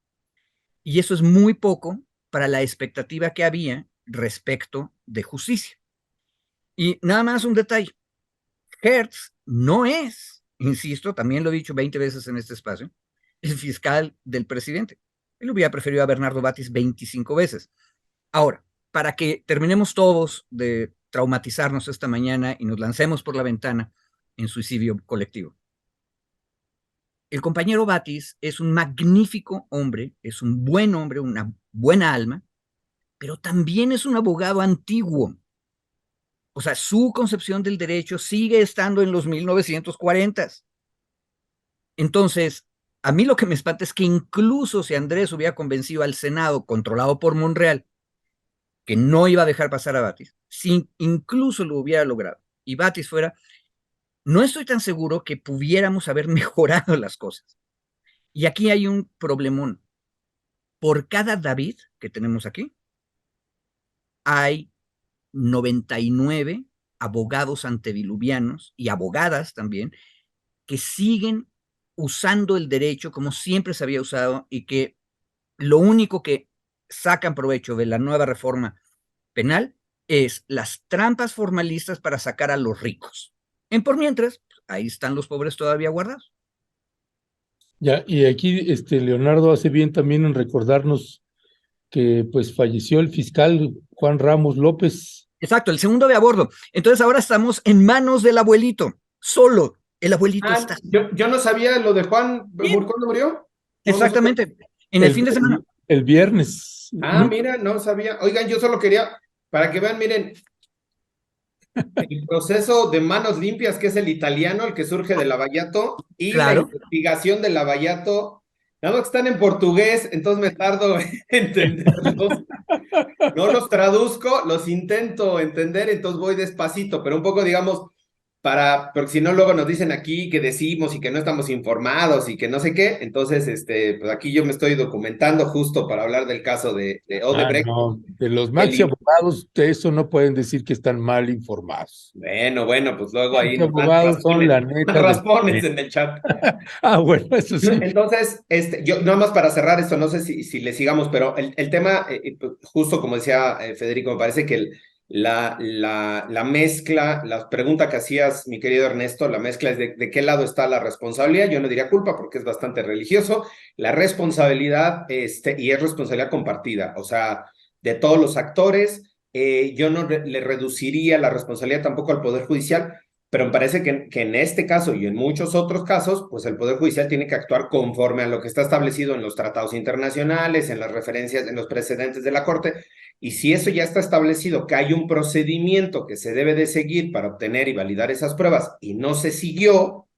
Y eso es muy poco para la expectativa que había respecto de justicia. Y nada más un detalle. Hertz no es, insisto, también lo he dicho 20 veces en este espacio, el fiscal del presidente. Él hubiera preferido a Bernardo Batis 25 veces. Ahora, para que terminemos todos de traumatizarnos esta mañana y nos lancemos por la ventana en suicidio colectivo. El compañero Batis es un magnífico hombre, es un buen hombre, una buena alma, pero también es un abogado antiguo. O sea, su concepción del derecho sigue estando en los 1940s. Entonces, a mí lo que me espanta es que incluso si Andrés hubiera convencido al Senado, controlado por Monreal, que no iba a dejar pasar a Batis, si incluso lo hubiera logrado y Batis fuera, no estoy tan seguro que pudiéramos haber mejorado las cosas. Y aquí hay un problemón. Por cada David que tenemos aquí, hay 99 abogados antediluvianos y abogadas también que siguen usando el derecho como siempre se había usado y que lo único que sacan provecho de la nueva reforma penal es las trampas formalistas para sacar a los ricos. Por mientras, ahí están los pobres todavía guardados. Ya, y aquí Leonardo hace bien también en recordarnos que pues falleció el fiscal Juan Ramos López. Exacto, el segundo de a bordo. Entonces ahora estamos en manos del abuelito, solo. El abuelito está. Yo no sabía lo de Juan. ¿Cuándo murió? Exactamente, en el fin de semana. El viernes. Mira, no sabía. Oigan, yo solo quería, para que vean, miren, el proceso de manos limpias, que es el italiano, el que surge de Lavallato, y la investigación de Lavallato, Nada más que están en portugués, entonces me tardo en entenderlos. No los traduzco, los intento entender, entonces voy despacito, pero un poco, digamos, porque si no luego nos dicen aquí que decimos y que no estamos informados y que no sé qué, entonces, pues aquí yo me estoy documentando justo para hablar del caso de Odebrecht. No, de los El maxi abogados, de eso no pueden decir que están mal informados. Bueno, pues luego Maxi ahí nos dan abogados son la más neta del raspones planeta. en el chat. Bueno, eso sí. Entonces, yo nada más para cerrar esto, no sé si le sigamos, pero el tema, justo como decía Federico, me parece que la mezcla, la pregunta que hacías, mi querido Ernesto, la mezcla es de qué lado está la responsabilidad. Yo no diría culpa porque es bastante religioso. La responsabilidad, y es responsabilidad compartida, o sea, de todos los actores. Yo no le reduciría la responsabilidad tampoco al Poder Judicial, pero me parece que en este caso y en muchos otros casos, pues el Poder Judicial tiene que actuar conforme a lo que está establecido en los tratados internacionales, en las referencias, en los precedentes de la Corte. Y si eso ya está establecido, que hay un procedimiento que se debe de seguir para obtener y validar esas pruebas y no se siguió,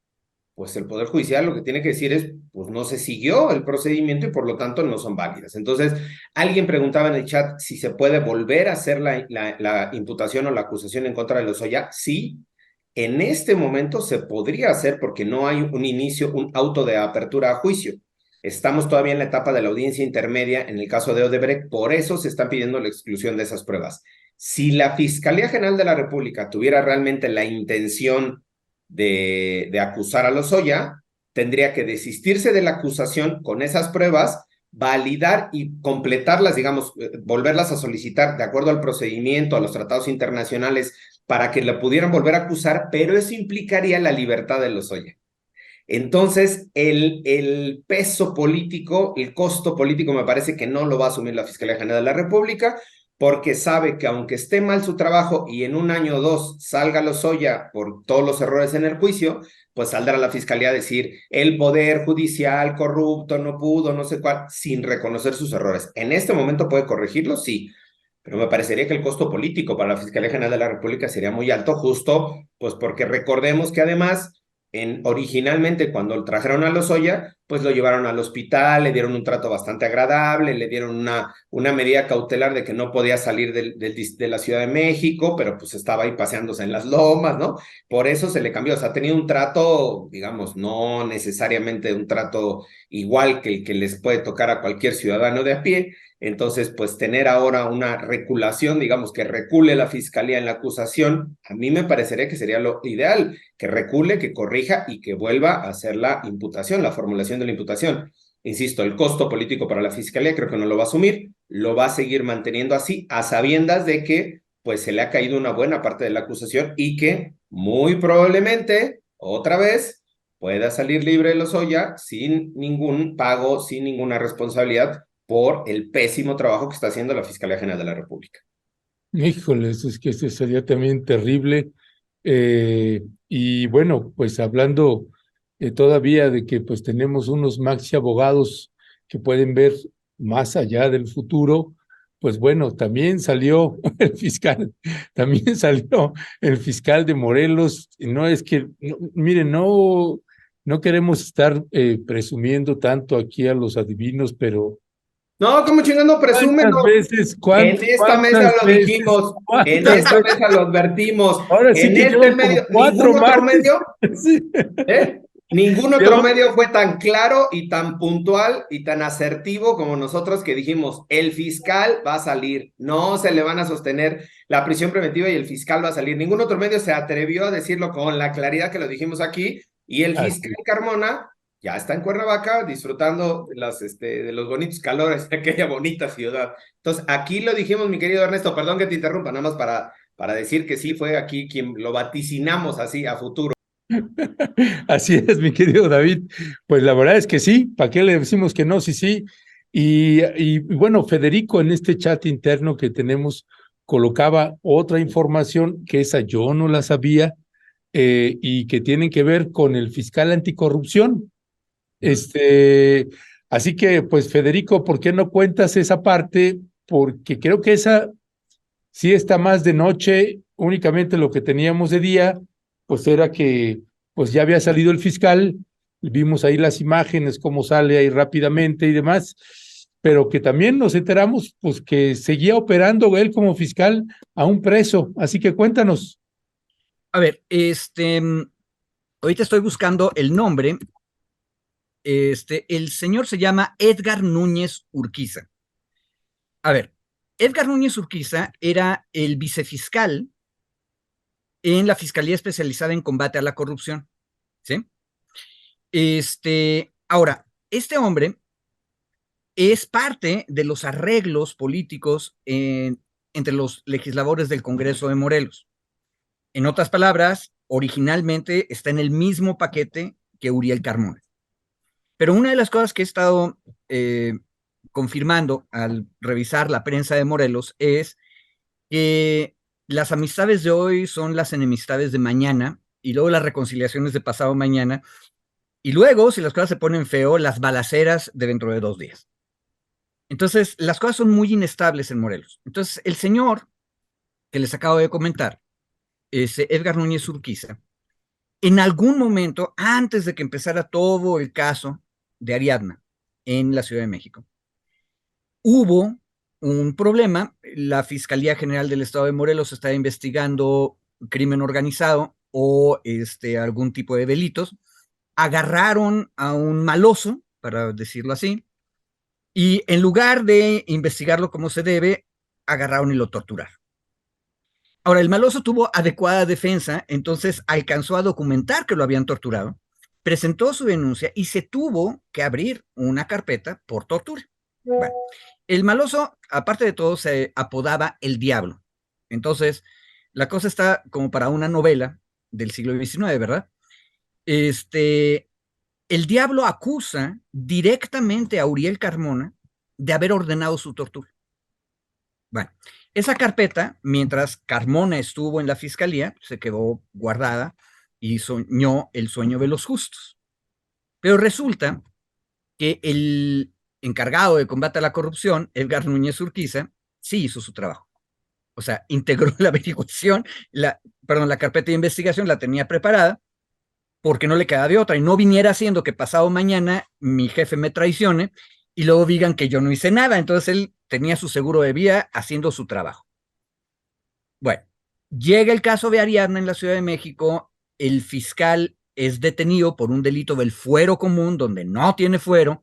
pues el Poder Judicial lo que tiene que decir es, pues no se siguió el procedimiento y por lo tanto no son válidas. Entonces, alguien preguntaba en el chat si se puede volver a hacer la imputación o la acusación en contra de Lozoya. Sí, en este momento se podría hacer porque no hay un inicio, un auto de apertura a juicio. Estamos todavía en la etapa de la audiencia intermedia en el caso de Odebrecht, por eso se está pidiendo la exclusión de esas pruebas. Si la Fiscalía General de la República tuviera realmente la intención de acusar a Lozoya, tendría que desistirse de la acusación con esas pruebas, validar y completarlas, digamos, volverlas a solicitar de acuerdo al procedimiento, a los tratados internacionales, para que la pudieran volver a acusar, pero eso implicaría la libertad de Lozoya. Entonces, el peso político, el costo político me parece que no lo va a asumir la Fiscalía General de la República, porque sabe que aunque esté mal su trabajo y en un año o dos salga Lozoya por todos los errores en el juicio, pues saldrá la Fiscalía a decir el Poder Judicial corrupto no pudo, no sé cuál, sin reconocer sus errores. ¿En este momento puede corregirlo? Sí, pero me parecería que el costo político para la Fiscalía General de la República sería muy alto, justo pues porque recordemos que además originalmente cuando trajeron a Lozoya, pues lo llevaron al hospital, le dieron un trato bastante agradable, le dieron una medida cautelar de que no podía salir de la Ciudad de México, pero pues estaba ahí paseándose en las lomas, ¿no? Por eso se le cambió, o sea, ha tenido un trato, digamos, no necesariamente un trato igual que el que les puede tocar a cualquier ciudadano de a pie. Entonces, pues tener ahora una reculación, digamos, que recule la fiscalía en la acusación, a mí me parecería que sería lo ideal, que recule, que corrija y que vuelva a hacer la imputación, la formulación de la imputación. Insisto, el costo político para la fiscalía creo que no lo va a asumir, lo va a seguir manteniendo así, a sabiendas de que pues se le ha caído una buena parte de la acusación y que muy probablemente, otra vez, pueda salir libre de Lozoya sin ningún pago, sin ninguna responsabilidad por el pésimo trabajo que está haciendo la Fiscalía General de la República. Híjole, es que eso sería también terrible. Y bueno, pues hablando todavía de que pues tenemos unos maxi abogados que pueden ver más allá del futuro, pues bueno, también salió el fiscal, también salió el fiscal de Morelos. No es que, miren, no queremos estar presumiendo tanto aquí a los adivinos, pero No, como chingando, presúmelo. En esta mesa lo dijimos, en esta mesa lo advertimos. Ahora sí en que este medio, ningún otro medio, Sí. ningún otro medio fue tan claro y tan puntual y tan asertivo como nosotros que dijimos, el fiscal va a salir, no se le van a sostener la prisión preventiva y el fiscal va a salir. Ningún otro medio se atrevió a decirlo con la claridad que lo dijimos aquí y el fiscal Carmona ya está en Cuernavaca disfrutando de los bonitos calores de aquella bonita ciudad. Entonces, aquí lo dijimos, mi querido Ernesto, perdón que te interrumpa, nada más para decir que sí fue aquí quien lo vaticinamos así a futuro. Así es, mi querido David. Pues la verdad es que sí, ¿para qué le decimos que no? Sí, sí. Y bueno, Federico en este chat interno que tenemos colocaba otra información que esa yo no la sabía y que tiene que ver con el fiscal anticorrupción. Así que, pues, Federico, ¿por qué no cuentas esa parte? Porque creo que esa sí está más de noche, únicamente lo que teníamos de día, pues era que pues ya había salido el fiscal vimos ahí las imágenes, cómo sale ahí rápidamente y demás, pero que también nos enteramos pues que seguía operando él como fiscal a un preso. Así que cuéntanos. A ver, ahorita estoy buscando el nombre. El señor se llama Edgar Núñez Urquiza. A ver, Edgar Núñez Urquiza era el vicefiscal en la Fiscalía Especializada en Combate a la Corrupción, ¿sí? Ahora, este hombre es parte de los arreglos políticos entre los legisladores del Congreso de Morelos. En otras palabras, originalmente está en el mismo paquete que Uriel Carmona. Pero una de las cosas que he estado confirmando al revisar la prensa de Morelos es que las amistades de hoy son las enemistades de mañana y luego las reconciliaciones de pasado mañana y luego, si las cosas se ponen feo, las balaceras de dentro de 2 días. Entonces, las cosas son muy inestables en Morelos. Entonces, el señor que les acabo de comentar, Edgar Núñez Urquiza, en algún momento, antes de que empezara todo el caso de Ariadna en la Ciudad de México, hubo un problema. La Fiscalía General del Estado de Morelos está investigando crimen organizado o algún tipo de delitos. Agarraron a un maloso, para decirlo así, y en lugar de investigarlo como se debe, agarraron y lo torturaron. Ahora, el maloso tuvo adecuada defensa, entonces alcanzó a documentar que lo habían torturado, presentó su denuncia y se tuvo que abrir una carpeta por tortura. Bueno, el maloso, aparte de todo, se apodaba el Diablo. Entonces, la cosa está como para una novela del siglo XIX, ¿verdad? El Diablo acusa directamente a Uriel Carmona de haber ordenado su tortura. Bueno, esa carpeta, mientras Carmona estuvo en la fiscalía, se quedó guardada y soñó el sueño de los justos. Pero resulta que el encargado de combate a la corrupción, Edgar Núñez Urquiza, sí hizo su trabajo. O sea, integró la averiguación, la carpeta de investigación la tenía preparada porque no le queda de otra y no viniera haciendo que pasado mañana mi jefe me traicione y luego digan que yo no hice nada. Entonces él tenía su seguro de vida haciendo su trabajo. Bueno, llega el caso de Ariadna en la Ciudad de México, el fiscal es detenido por un delito del fuero común donde no tiene fuero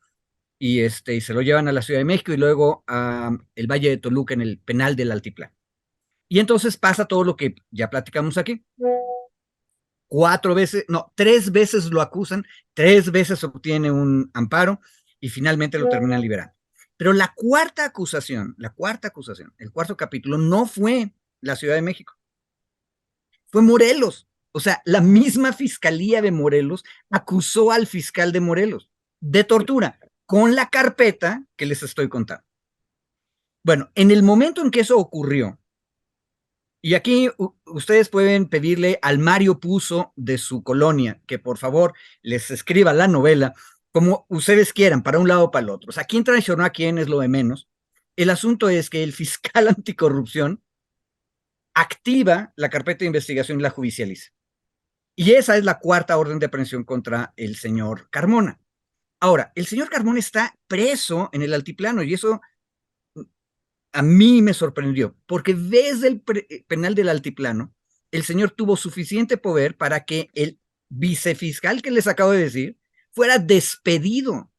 y se lo llevan a la Ciudad de México y luego a el Valle de Toluca en el penal del Altiplano. Y entonces pasa todo lo que ya platicamos aquí. 3 veces lo acusan, 3 veces obtiene un amparo y finalmente lo terminan liberando. Pero la cuarta acusación, el cuarto capítulo, no fue la Ciudad de México, fue Morelos. O sea, la misma fiscalía de Morelos acusó al fiscal de Morelos de tortura con la carpeta que les estoy contando. Bueno, en el momento en que eso ocurrió, y aquí ustedes pueden pedirle al Mario Puzo de su colonia que por favor les escriba la novela como ustedes quieran, para un lado o para el otro. O sea, quién traicionó a quién es lo de menos. El asunto es que el fiscal anticorrupción activa la carpeta de investigación y la judicializa. Y esa es la cuarta orden de aprehensión contra el señor Carmona. Ahora, el señor Carmona está preso en el Altiplano y eso a mí me sorprendió, porque desde el penal del Altiplano, el señor tuvo suficiente poder para que el vicefiscal que les acabo de decir fuera despedido,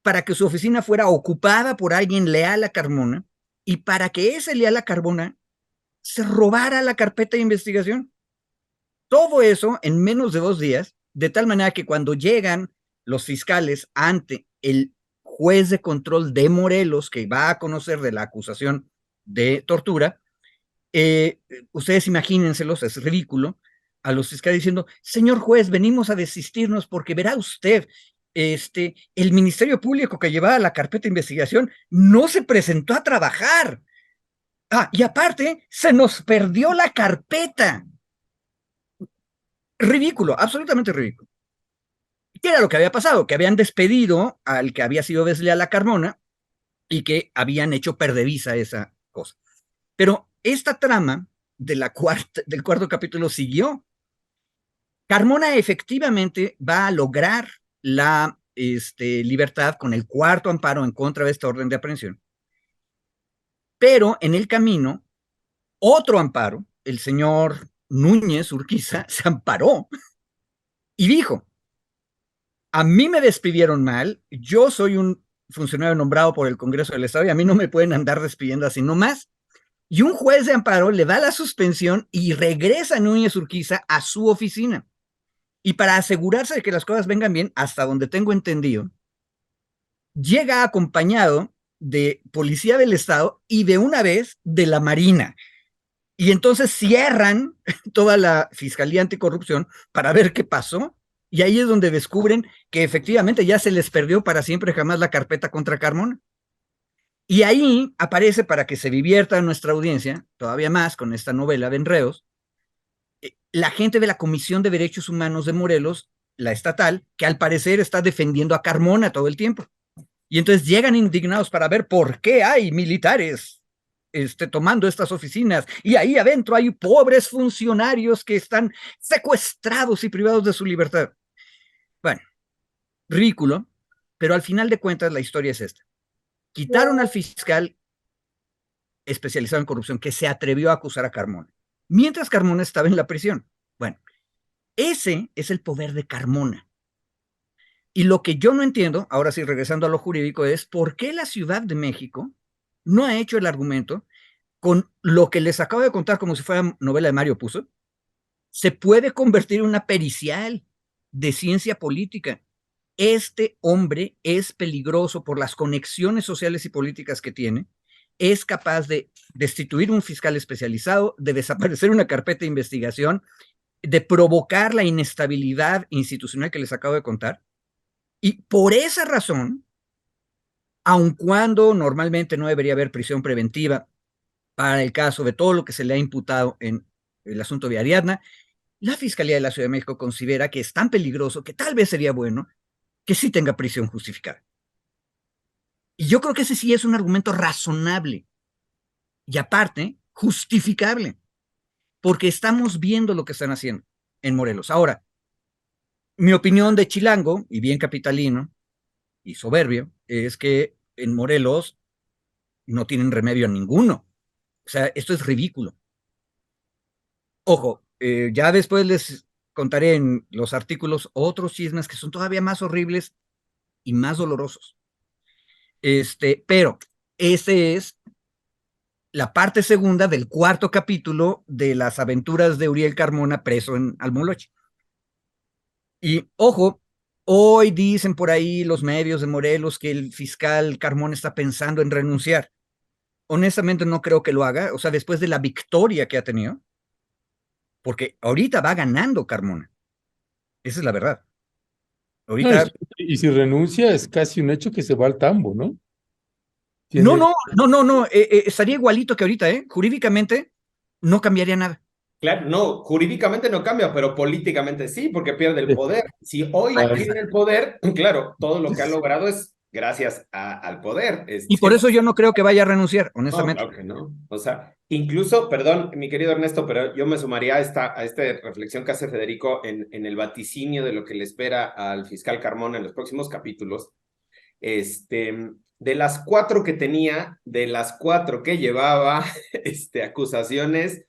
para que su oficina fuera ocupada por alguien leal a Carmona y para que ese leal a Carmona se robara la carpeta de investigación. Todo eso en menos de 2 días, de tal manera que cuando llegan los fiscales ante el juez de control de Morelos, que va a conocer de la acusación de tortura, ustedes imagínenselos, es ridículo, a los fiscales diciendo, señor juez, venimos a desistirnos porque verá usted, el Ministerio Público que llevaba la carpeta de investigación no se presentó a trabajar. Y aparte, se nos perdió la carpeta. Ridículo, absolutamente ridículo. ¿Qué era lo que había pasado? Que habían despedido al que había sido desleal a Carmona y que habían hecho perdediza esa cosa. Pero esta trama del cuarto capítulo siguió. Carmona efectivamente va a lograr la libertad con el cuarto amparo en contra de esta orden de aprehensión, pero en el camino, otro amparo, el señor Núñez Urquiza, se amparó y dijo: a mí me despidieron mal, yo soy un funcionario nombrado por el Congreso del Estado y a mí no me pueden andar despidiendo así nomás. Y un juez de amparo le da la suspensión y regresa a Núñez Urquiza a su oficina. Y para asegurarse de que las cosas vengan bien, hasta donde tengo entendido, llega acompañado de policía del Estado y de una vez de la Marina. Y entonces cierran toda la Fiscalía Anticorrupción para ver qué pasó. Y ahí es donde descubren que efectivamente ya se les perdió para siempre jamás la carpeta contra Carmona. Y ahí aparece, para que se divierta nuestra audiencia, todavía más con esta novela de enredos, la gente de la Comisión de Derechos Humanos de Morelos, la estatal, que al parecer está defendiendo a Carmona todo el tiempo. Y entonces llegan indignados para ver por qué hay militares tomando estas oficinas, y ahí adentro hay pobres funcionarios que están secuestrados y privados de su libertad. Bueno, ridículo, pero al final de cuentas la historia es esta. Quitaron al fiscal especializado en corrupción que se atrevió a acusar a Carmona, mientras Carmona estaba en la prisión. Bueno, ese es el poder de Carmona. Y lo que yo no entiendo, ahora sí regresando a lo jurídico, es por qué la Ciudad de México no ha hecho el argumento con lo que les acabo de contar como si fuera novela de Mario Puzo. Se puede convertir en una pericial de ciencia política. Este hombre es peligroso por las conexiones sociales y políticas que tiene. Es capaz de destituir un fiscal especializado, de desaparecer una carpeta de investigación, de provocar la inestabilidad institucional que les acabo de contar. Y por esa razón, aun cuando normalmente no debería haber prisión preventiva para el caso de todo lo que se le ha imputado en el asunto de Ariadna, la Fiscalía de la Ciudad de México considera que es tan peligroso que tal vez sería bueno que sí tenga prisión justificada. Y yo creo que ese sí es un argumento razonable y aparte justificable, porque estamos viendo lo que están haciendo en Morelos. Ahora, mi opinión de chilango y bien capitalino y soberbio es que en Morelos no tienen remedio ninguno. O sea, esto es ridículo. Ojo, ya después les contaré en los artículos otros chismes que son todavía más horribles y más dolorosos. Pero ese es la parte segunda del cuarto capítulo de las aventuras de Uriel Carmona preso en Almoloche. Y ojo, hoy dicen por ahí los medios de Morelos que el fiscal Carmona está pensando en renunciar. Honestamente no creo que lo haga, o sea, después de la victoria que ha tenido, porque ahorita va ganando Carmona. Esa es la verdad. No, Ahorita... y si renuncia es casi un hecho que se va al tambo, ¿no? No, Tiene, estaría igualito que ahorita, jurídicamente no cambiaría nada. Claro, no, jurídicamente no cambia, pero políticamente sí, porque pierde el poder. Si hoy tiene el poder, claro, todo lo que ha logrado es gracias al poder. Y por eso yo no creo que vaya a renunciar, No, honestamente. claro que no. O sea, incluso, perdón, mi querido Ernesto, pero yo me sumaría a esta reflexión que hace Federico en el vaticinio de lo que le espera al fiscal Carmona en los próximos capítulos. De las 4 que tenía, de las 4 que llevaba, acusaciones,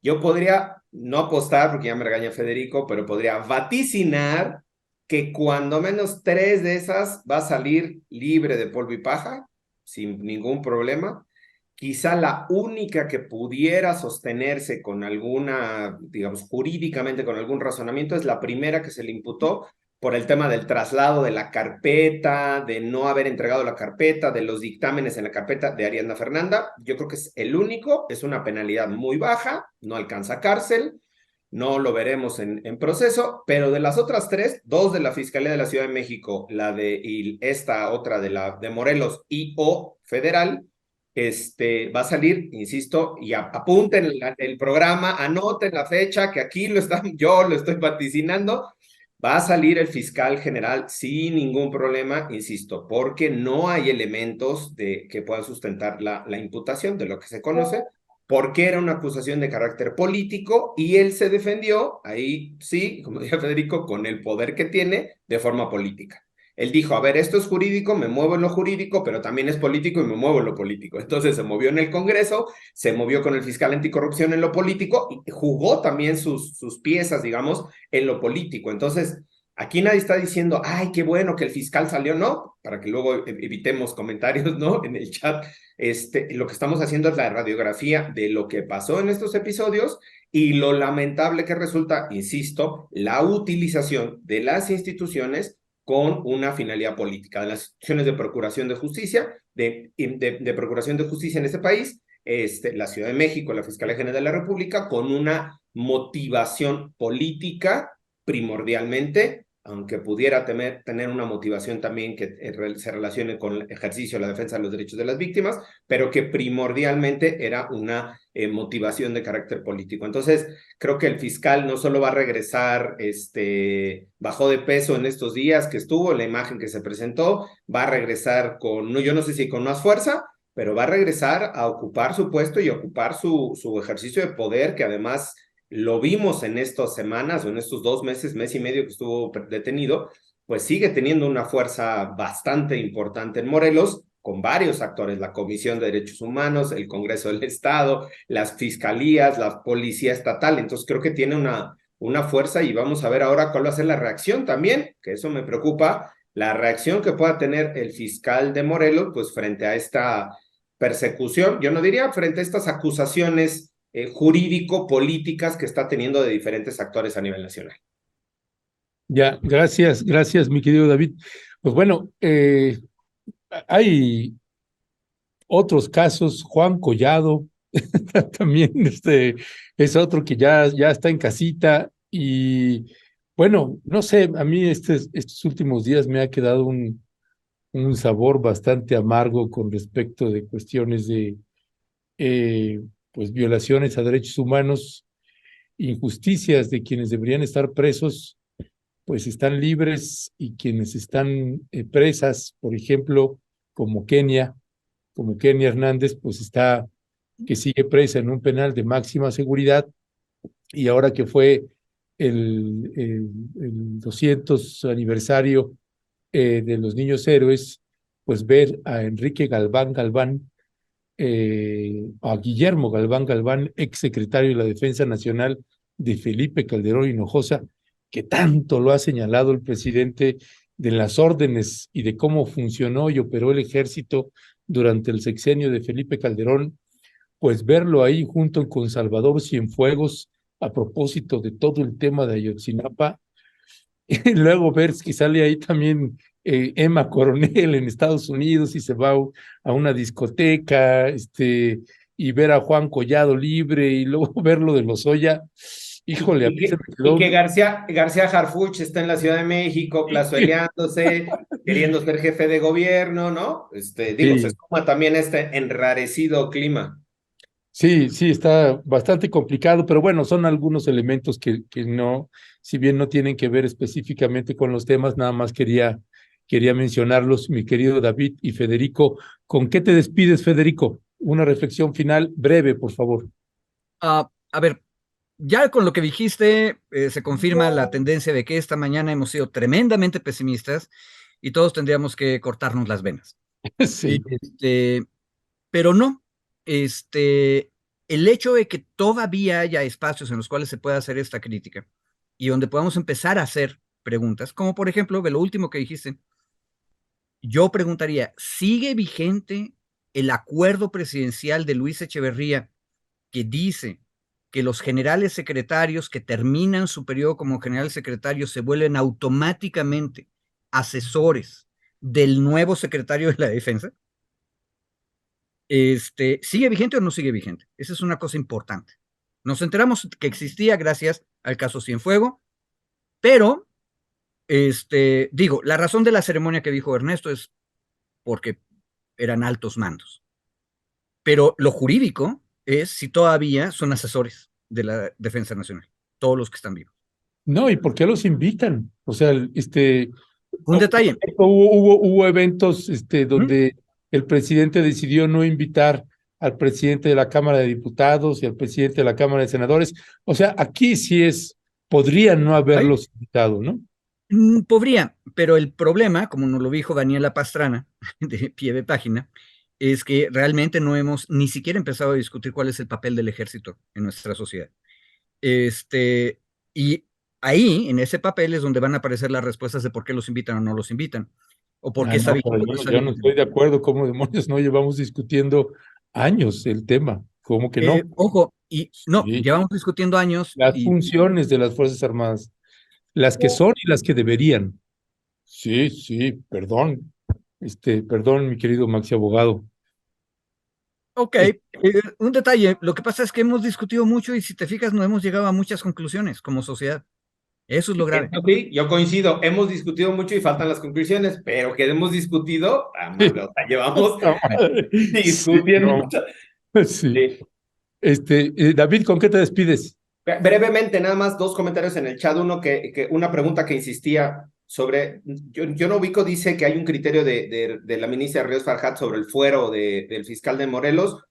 yo podría no apostar, porque ya me regaña Federico, pero podría vaticinar que cuando menos 3 de esas va a salir libre de polvo y paja, sin ningún problema. Quizá la única que pudiera sostenerse con alguna, digamos, jurídicamente con algún razonamiento es la primera que se le imputó por el tema del traslado de la carpeta, de no haber entregado la carpeta, de los dictámenes en la carpeta de Ariadna Fernanda. Yo creo que es el único, es una penalidad muy baja, no alcanza cárcel, no lo veremos en proceso, pero de las otras 3, 2 de la Fiscalía de la Ciudad de México, y esta otra de Morelos y o federal, va a salir, insisto, y apunten el programa, anoten la fecha, que aquí yo lo estoy vaticinando, va a salir el fiscal general sin ningún problema, insisto, porque no hay elementos que puedan sustentar la imputación de lo que se conoce porque era una acusación de carácter político y él se defendió, ahí sí, como decía Federico, con el poder que tiene de forma política. Él dijo, a ver, esto es jurídico, me muevo en lo jurídico, pero también es político y me muevo en lo político. Entonces se movió en el Congreso, se movió con el fiscal anticorrupción en lo político y jugó también sus piezas, digamos, en lo político. Entonces, aquí nadie está diciendo, ay, qué bueno que el fiscal salió, no, para que luego evitemos comentarios, ¿no? En el chat. Lo que estamos haciendo es la radiografía de lo que pasó en estos episodios y lo lamentable que resulta, insisto, la utilización de las instituciones con una finalidad política, de las instituciones de procuración de justicia, de procuración de justicia en este país, la Ciudad de México, la Fiscalía General de la República, con una motivación política primordialmente, aunque pudiera tener una motivación también que se relacione con el ejercicio de la defensa de los derechos de las víctimas, pero que primordialmente era una motivación de carácter político. Entonces, creo que el fiscal no solo va a regresar, bajó de peso en estos días que estuvo, en la imagen que se presentó, va a regresar con, yo no sé si con más fuerza, pero va a regresar a ocupar su puesto y ocupar su ejercicio de poder, que además lo vimos en estas semanas o en estos 2 meses, mes y medio que estuvo detenido, pues sigue teniendo una fuerza bastante importante en Morelos, con varios actores, la Comisión de Derechos Humanos, el Congreso del Estado, las fiscalías, la Policía Estatal. Entonces creo que tiene una fuerza y vamos a ver ahora cuál va a ser la reacción también, que eso me preocupa, la reacción que pueda tener el fiscal de Morelos, pues frente a esta persecución, yo no diría frente a estas acusaciones jurídico-políticas que está teniendo de diferentes actores a nivel nacional. Ya, gracias, mi querido David. Pues bueno, hay otros casos, Juan Collado, también es otro que ya está en casita y bueno, no sé, a mí estos últimos días me ha quedado un sabor bastante amargo con respecto de cuestiones de pues violaciones a derechos humanos, injusticias de quienes deberían estar presos, pues están libres y quienes están presas, por ejemplo, como Kenia Hernández, pues que sigue presa en un penal de máxima seguridad y ahora que fue el 200 aniversario de los Niños Héroes, pues ver a Enrique Galván, a Guillermo Galván, ex secretario de la Defensa Nacional de Felipe Calderón Hinojosa, que tanto lo ha señalado el presidente de las órdenes y de cómo funcionó y operó el ejército durante el sexenio de Felipe Calderón, pues verlo ahí junto con Salvador Cienfuegos a propósito de todo el tema de Ayotzinapa, y luego ver que sale ahí también Emma Coronel en Estados Unidos y se va a una discoteca, y ver a Juan Collado libre y luego verlo de Lozoya, híjole, a mí se me quedó. Y que García Harfuch está en la Ciudad de México plazueleándose, queriendo ser jefe de gobierno, ¿no? Digo, Sí. se suma también este enrarecido clima. Sí, está bastante complicado, pero bueno, son algunos elementos que no, si bien no tienen que ver específicamente con los temas, nada más quería mencionarlos, mi querido David y Federico. ¿Con qué te despides, Federico? Una reflexión final breve, por favor. A ver, ya con lo que dijiste, se confirma la tendencia de que esta mañana hemos sido tremendamente pesimistas y todos tendríamos que cortarnos las venas. Sí. Pero no, el hecho de que todavía haya espacios en los cuales se pueda hacer esta crítica y donde podamos empezar a hacer preguntas, como por ejemplo, de lo último que dijiste, yo preguntaría, ¿sigue vigente el acuerdo presidencial de Luis Echeverría que dice que los generales secretarios que terminan su periodo como general secretario se vuelven automáticamente asesores del nuevo secretario de la Defensa? ¿Sigue vigente o no sigue vigente? Esa es una cosa importante. Nos enteramos que existía gracias al caso Cienfuegos, pero, digo, la razón de la ceremonia que dijo Ernesto es porque eran altos mandos. Pero lo jurídico es si todavía son asesores de la Defensa Nacional, todos los que están vivos. No, ¿y por qué los invitan? O sea, Un detalle. Hubo eventos donde el presidente decidió no invitar al presidente de la Cámara de Diputados y al presidente de la Cámara de Senadores. O sea, aquí sí podrían no haberlos invitado, ¿no? Podría, pero el problema, como nos lo dijo Daniela Pastrana, de pie de página, es que realmente no hemos ni siquiera empezado a discutir cuál es el papel del ejército en nuestra sociedad. Y ahí, en ese papel, es donde van a aparecer las respuestas de por qué los invitan o no los invitan, o por qué está No, pero vigente. yo no estoy de acuerdo. ¿Cómo demonios no llevamos discutiendo años el tema? ¿Cómo que no? Ojo, y no, Sí, llevamos discutiendo años las y funciones de las Fuerzas Armadas, las que son y las que deberían. Sí, sí, perdón. Perdón, mi querido Maxi abogado. ok, un detalle, lo que pasa es que hemos discutido mucho y si te fijas no hemos llegado a muchas conclusiones como sociedad. Eso es lo grave. Sí, yo coincido. Hemos discutido mucho y faltan las conclusiones, pero que hemos discutido, amable, o sea, llevamos discutiendo Sí, mucho. sí. Sí. David, ¿con qué te despides? Brevemente, nada más dos comentarios en el chat. Uno una pregunta que insistía sobre, yo no ubico, dice que hay un criterio de la ministra Ríos Farjat sobre el fuero del fiscal de Morelos.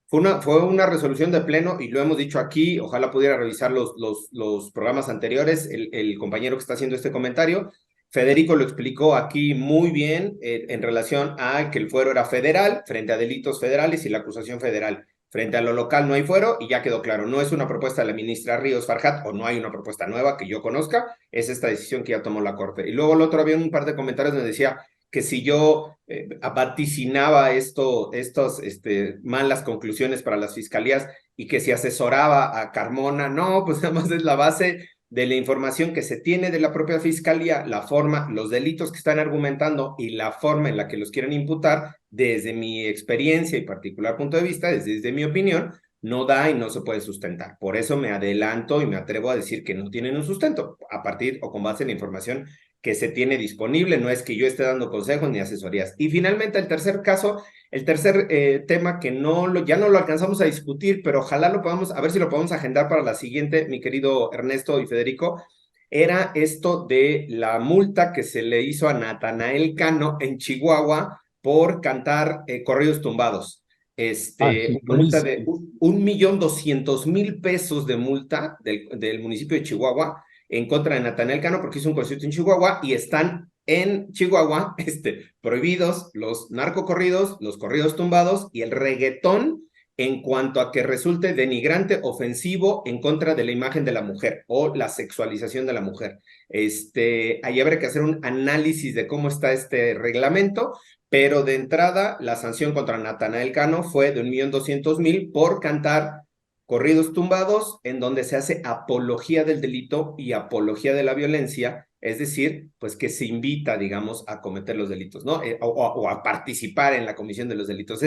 Fue una resolución de pleno y lo hemos dicho aquí, ojalá pudiera revisar los programas anteriores, el compañero que está haciendo este comentario. Federico lo explicó aquí muy bien en relación a que el fuero era federal frente a delitos federales y la acusación federal. Frente a lo local no hay fuero y ya quedó claro, no es una propuesta de la ministra Ríos Farjat o no hay una propuesta nueva que yo conozca, es esta decisión que ya tomó la Corte. Y luego el otro había un par de comentarios donde decía que si yo vaticinaba estas malas conclusiones para las fiscalías y que si asesoraba a Carmona, no, pues además es la base de la información que se tiene de la propia fiscalía, la forma, los delitos que están argumentando y la forma en la que los quieren imputar, desde mi experiencia y particular punto de vista, desde mi opinión, no da y no se puede sustentar. Por eso me adelanto y me atrevo a decir que no tienen un sustento a partir o con base en la información que se tiene disponible, no es que yo esté dando consejos ni asesorías. Y finalmente el tercer caso, el tercer tema que ya no lo alcanzamos a discutir, pero ojalá lo podamos, a ver si lo podemos agendar para la siguiente, mi querido Ernesto y Federico, era esto de la multa que se le hizo a Natanael Cano en Chihuahua por cantar corridos tumbados. Sí, Una multa de 1,200,000 pesos de multa del municipio de Chihuahua en contra de Natanael Cano porque hizo un concierto en Chihuahua y están en Chihuahua prohibidos los narcocorridos, los corridos tumbados y el reggaetón en cuanto a que resulte denigrante, ofensivo en contra de la imagen de la mujer o la sexualización de la mujer. Ahí habrá que hacer un análisis de cómo está este reglamento, pero de entrada la sanción contra Natanael Cano fue de 1,200,000 por cantar corridos tumbados en donde se hace apología del delito y apología de la violencia, es decir, pues que se invita, digamos, a cometer los delitos, ¿no? O a participar en la comisión de los delitos.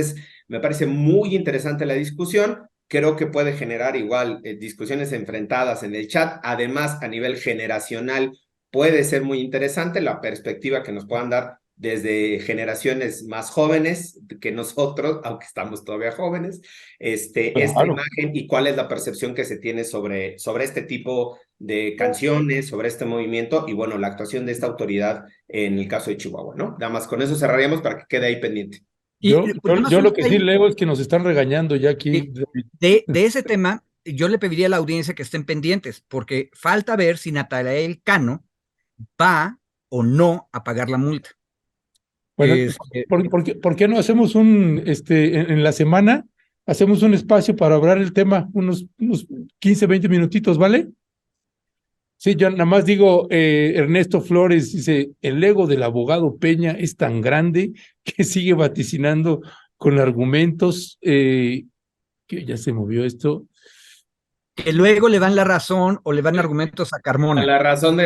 Me parece muy interesante la discusión, creo que puede generar igual discusiones enfrentadas en el chat, además a nivel generacional puede ser muy interesante la perspectiva que nos puedan dar desde generaciones más jóvenes que nosotros, aunque estamos todavía jóvenes, esta imagen y cuál es la percepción que se tiene sobre este tipo de canciones, sobre este movimiento y bueno, la actuación de esta autoridad en el caso de Chihuahua, ¿no? Nada más con eso cerraríamos para que quede ahí pendiente. Yo lo que sí leo es que nos están regañando ya aquí. De ese tema, yo le pediría a la audiencia que estén pendientes, porque falta ver si Natanael Cano va o no a pagar la multa. Bueno, ¿por qué no hacemos en la semana, hacemos un espacio para hablar el tema, unos 15, 20 minutitos, ¿vale? Sí, yo nada más digo, Ernesto Flores dice, el ego del abogado Peña es tan grande que sigue vaticinando con argumentos, que ya se movió esto. Que luego le dan la razón o le dan argumentos a Carmona. A la razón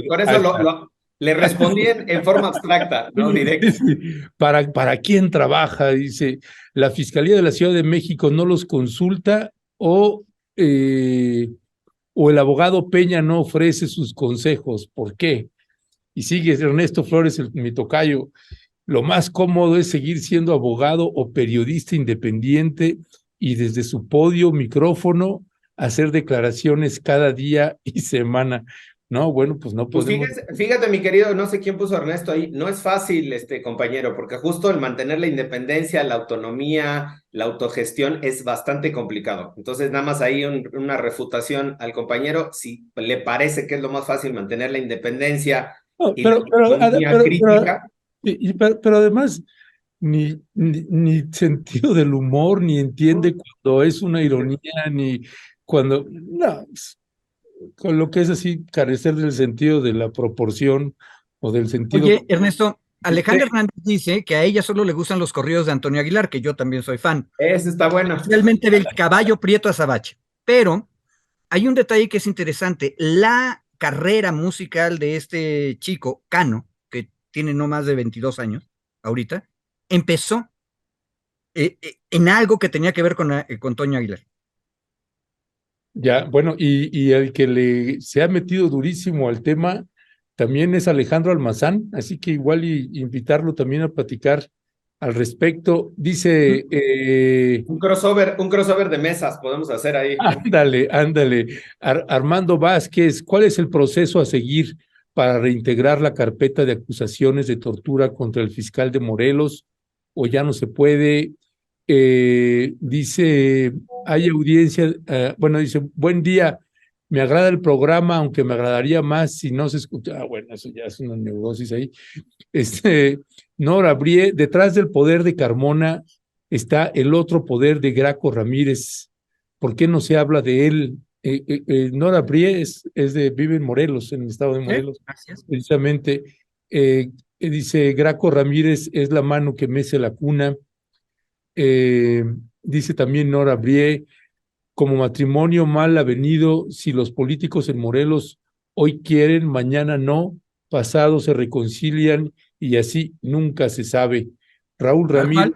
por eso le respondí en forma abstracta, no directa. Sí, ¿para quién trabaja? Dice, la Fiscalía de la Ciudad de México no los consulta o el abogado Peña no ofrece sus consejos. ¿Por qué? Y sigue Ernesto Flores, mi tocayo. Lo más cómodo es seguir siendo abogado o periodista independiente y desde su podio, micrófono, hacer declaraciones cada día y semana. No, bueno, pues no Pues podemos. fíjate, mi querido, no sé quién puso Ernesto ahí, no es fácil, compañero, porque justo el mantener la independencia, la autonomía, la autogestión es bastante complicado. Entonces, nada más ahí una refutación al compañero, si le parece que es lo más fácil mantener la independencia No, y la autonomía crítica. pero además, ni sentido del humor, ni entiende cuando es una ironía, ni cuando, no, con lo que es así, carecer del sentido de la proporción o del sentido. Oye, Ernesto, Este, Alejandra Hernández dice que a ella solo le gustan los corridos de Antonio Aguilar, que yo también soy fan, Ese está bueno. especialmente del Caballo Prieto Azabache. Pero hay un detalle que es interesante. La carrera musical de este chico, Cano, que tiene no más de 22 años ahorita, empezó en algo que tenía que ver con Toño Aguilar. Ya, bueno, y el que se ha metido durísimo al tema también es Alejandro Almazán, así que igual invitarlo también a platicar al respecto. Dice, Un crossover de mesas podemos hacer ahí. ándale, Armando Vázquez, ¿cuál es el proceso a seguir para reintegrar la carpeta de acusaciones de tortura contra el fiscal de Morelos? ¿O ya no se puede? Dice, hay audiencia, bueno, dice, buen día, me agrada el programa, aunque me agradaría más si no se escucha. Bueno, eso ya es una neurosis ahí. Nora Brie, detrás del poder de Carmona está el otro poder de Graco Ramírez. ¿Por qué no se habla de él? Nora Brie vive en Morelos, en el estado de Morelos, Gracias. precisamente. Dice, Graco Ramírez es la mano que mece la cuna. Dice también Nora Brie, como matrimonio mal avenido, si los políticos en Morelos hoy quieren, mañana no, pasado se reconcilian y así nunca se sabe. Raúl Ramírez,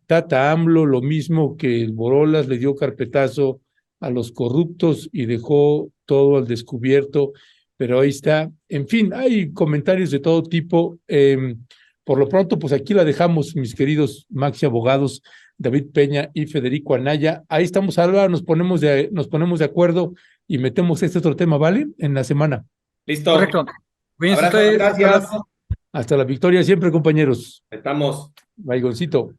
Tata AMLO, lo mismo que el Borolas, le dio carpetazo a los corruptos y dejó todo al descubierto, pero ahí está. En fin, hay comentarios de todo tipo. Por lo pronto, pues aquí la dejamos, mis queridos Maxi Abogados, David Peña y Federico Anaya. Ahí estamos, Álvaro, nos ponemos de acuerdo y metemos este otro tema, ¿vale? En la semana. Listo. Correcto. Cuídense Abrazo, ustedes. gracias. Hasta la victoria siempre, compañeros. Estamos. Baigoncito.